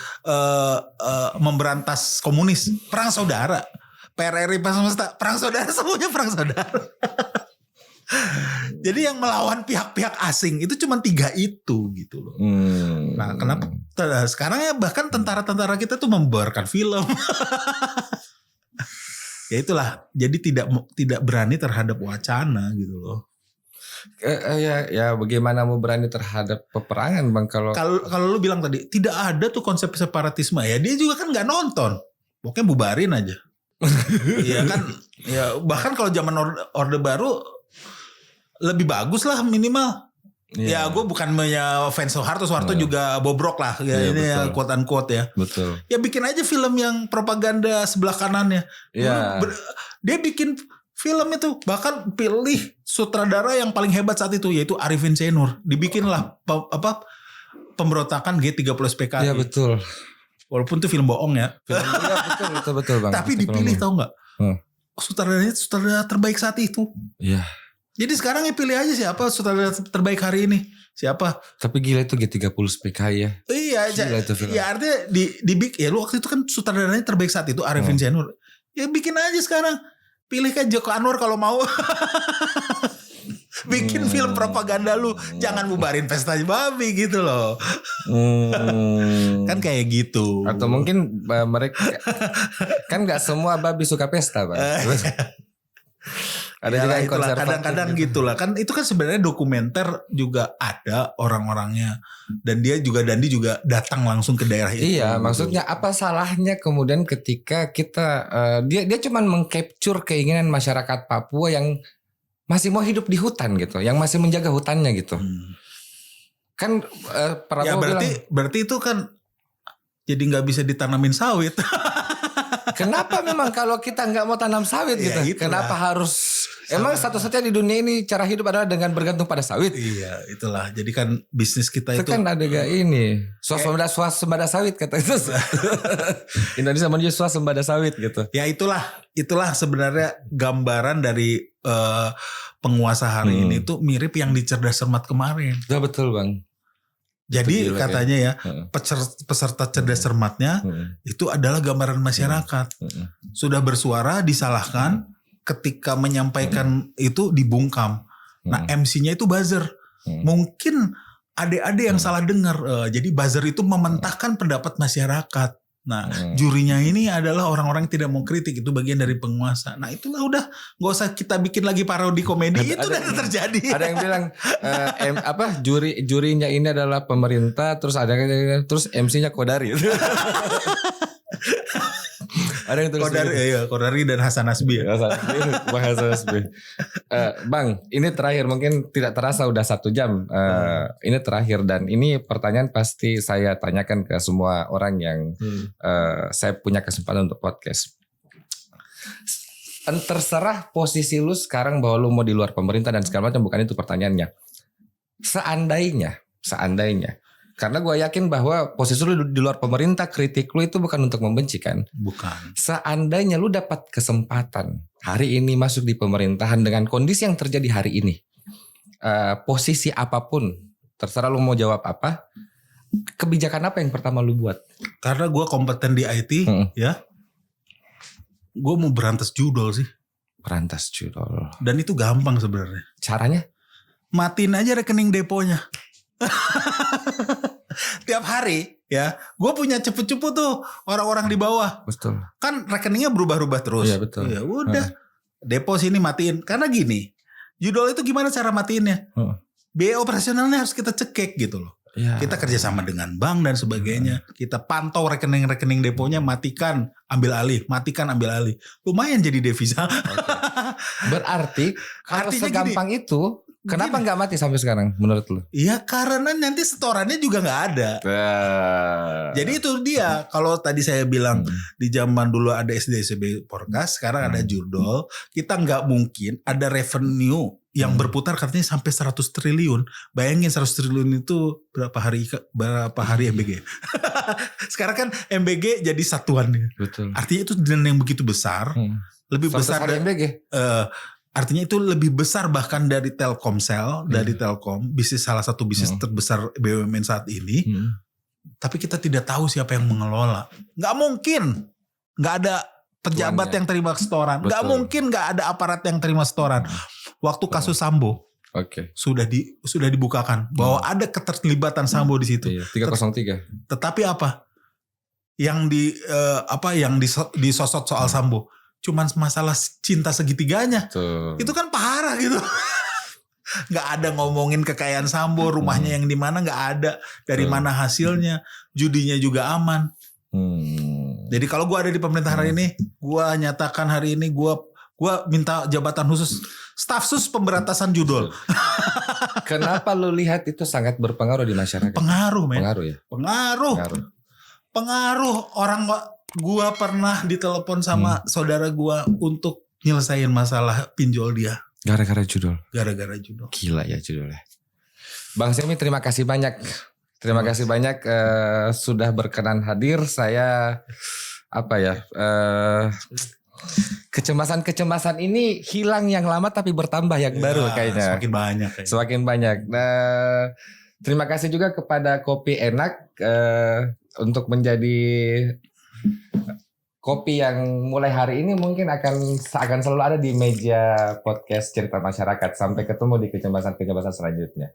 memberantas komunis. Perang saudara. PRRI pas semesta perang saudara, semuanya perang saudara. Jadi yang melawan pihak-pihak asing itu cuma 3 itu gitu loh. Nah kenapa sekarang ya bahkan tentara-tentara kita tuh membuarkan film. Ya itulah. Jadi tidak berani terhadap wacana gitu loh. Ya bagaimana mau berani terhadap peperangan bang, kalau lu bilang tadi tidak ada tuh konsep separatisme, ya dia juga kan nggak nonton. Pokoknya bubarin aja. Iya kan, ya bahkan kalau zaman Orde Baru lebih bagus lah minimal. Ya gue bukan fans Soeharto juga bobrok lah ya, ini betul. Ya quote unquote ya. Betul. Ya bikin aja film yang propaganda sebelah kanannya. Iya. Dia bikin film itu, bahkan pilih sutradara yang paling hebat saat itu yaitu Arifin Senur. Dibikinlah pemberontakan G30 PKI. Iya betul. Walaupun itu film bohong ya. Iya betul bang. Tapi dipilih tahu nggak? Sutradaranya sutradara terbaik saat itu. Iya. Jadi sekarang ya pilih aja siapa sutradara terbaik hari ini. Siapa? Tapi gila itu G30 PKI ya. Iya. Ya artinya ya lu waktu itu kan sutradaranya terbaik saat itu Arifin Senur. Ya bikin aja sekarang. Pilih kan Joko Anwar kalau mau. Bikin film propaganda lu, jangan bubarin pesta babi gitu loh. Kan kayak gitu. Atau mungkin mereka kan nggak semua babi suka pesta bang. Ada ya juga yang itulah konservatif kadang-kadang gitu. gitulah kan itu kan sebenarnya dokumenter juga ada orang-orangnya dan Dandi juga datang langsung ke daerah itu. Iya, gitu. maksudnya apa salahnya kemudian ketika kita dia cuman mengcapture keinginan masyarakat Papua yang masih mau hidup di hutan gitu, yang masih menjaga hutannya gitu. Kan Ya Prabowo bilang, berarti itu kan jadi nggak bisa ditanamin sawit. kenapa memang kalau kita nggak mau tanam sawit Ya, gitu? itulah. Kenapa harus? Emang satu-satunya di dunia ini cara hidup adalah dengan bergantung pada sawit. Iya, itulah. Jadi kan bisnis kita Itu itu kan ada gak ini swasembada sawit kata itu. Indonesia menuju swasembada sawit gitu. ya itulah sebenarnya gambaran dari penguasa hari ini tuh mirip yang di Cerdas Cermat kemarin. Ya betul bang. Jadi gila, katanya ya peserta Cerdas Cermatnya itu adalah gambaran masyarakat. Sudah bersuara disalahkan, ketika menyampaikan itu dibungkam. Nah MC-nya itu buzzer. Mungkin adik-adik yang salah dengar. Jadi buzzer itu mementahkan pendapat masyarakat. Nah jurinya ini adalah orang-orang yang tidak mau kritik. Itu bagian dari penguasa. Nah itulah udah gak usah kita bikin lagi parodi komedi. Itu udah terjadi. Ada yang bilang jurinya ini adalah pemerintah. Terus terus MC-nya Kodari. Ada yang tulis Kodari dan Hasan Nasbi. Bang Hasan Nasbi. Bang, ini terakhir mungkin tidak terasa udah 1 jam. Ini terakhir dan ini pertanyaan pasti saya tanyakan ke semua orang yang saya punya kesempatan untuk podcast. Terserah posisi lu sekarang bahwa lu mau di luar pemerintah dan segala macam, bukan itu pertanyaannya. Seandainya karena gue yakin bahwa posisi lu di luar pemerintah, kritik lu itu bukan untuk membenci kan? Bukan. Seandainya lu dapat kesempatan hari ini masuk di pemerintahan dengan kondisi yang terjadi hari ini, posisi apapun, terserah lu mau jawab apa, kebijakan apa yang pertama lu buat? Karena gue kompeten di IT, ya, gue mau berantas judol sih. Berantas judol. Dan itu gampang sebenarnya. Caranya? Matiin aja rekening deponya. Tiap hari ya, gue punya cepu-cepu tuh orang-orang di bawah. Betul. Kan rekeningnya berubah-ubah terus. Iya betul. Ya udah, depo sini matiin. Karena gini, judol itu gimana cara matiinnya? Biaya operasionalnya harus kita cekek gitu loh. Ya. Kita kerjasama dengan bank dan sebagainya. Kita pantau rekening-rekening deponya, matikan, ambil alih, matikan, ambil alih. Lumayan jadi devisa. Berarti kalau Artinya segampang itu, kenapa nggak mati sampai sekarang menurut lu? Iya karena nanti setorannya juga nggak ada. Jadi itu dia. Kalau tadi saya bilang di zaman dulu ada SDSB Porkas, sekarang ada judol. Kita nggak mungkin ada revenue yang berputar katanya sampai 100 triliun. Bayangin 100 triliun itu berapa hari MBG. Sekarang kan MBG jadi satuan. Betul. Artinya itu dana yang begitu besar, lebih besar dari MBG. Artinya itu lebih besar bahkan dari Telkomsel, dari Telkom, salah satu bisnis terbesar BUMN saat ini. Tapi kita tidak tahu siapa yang mengelola. Nggak mungkin nggak ada pejabat yang terima setoran. Nggak mungkin nggak ada aparat yang terima setoran. Waktu kasus Sambo, sudah dibukakan bahwa ada keterlibatan Sambo di situ. 303. Tetapi apa? Yang disosot soal Sambo? Cuman masalah cinta segitiganya. Itu kan parah gitu. Gak ada ngomongin kekayaan Sambo, rumahnya yang di mana gak ada, dari mana hasilnya, judinya juga aman. Jadi kalau gue ada di pemerintahan hari ini, gue nyatakan hari ini gue minta jabatan khusus staf sus pemberantasan judol. Kenapa lu lihat itu sangat berpengaruh di masyarakat? Pengaruh men. Pengaruh. Orang gua pernah ditelepon sama saudara gua untuk nyelesain masalah pinjol dia. Gara-gara judol. Gila ya judulnya. Bang Semi terima kasih banyak. Sudah berkenan hadir. Saya kecemasan ini hilang yang lama tapi bertambah yang baru kayaknya. Semakin banyak. Nah, terima kasih juga kepada Kopi Enak untuk menjadi kopi yang mulai hari ini mungkin akan selalu ada di meja podcast Cerita Masyarakat. Sampai ketemu di kecemasan selanjutnya.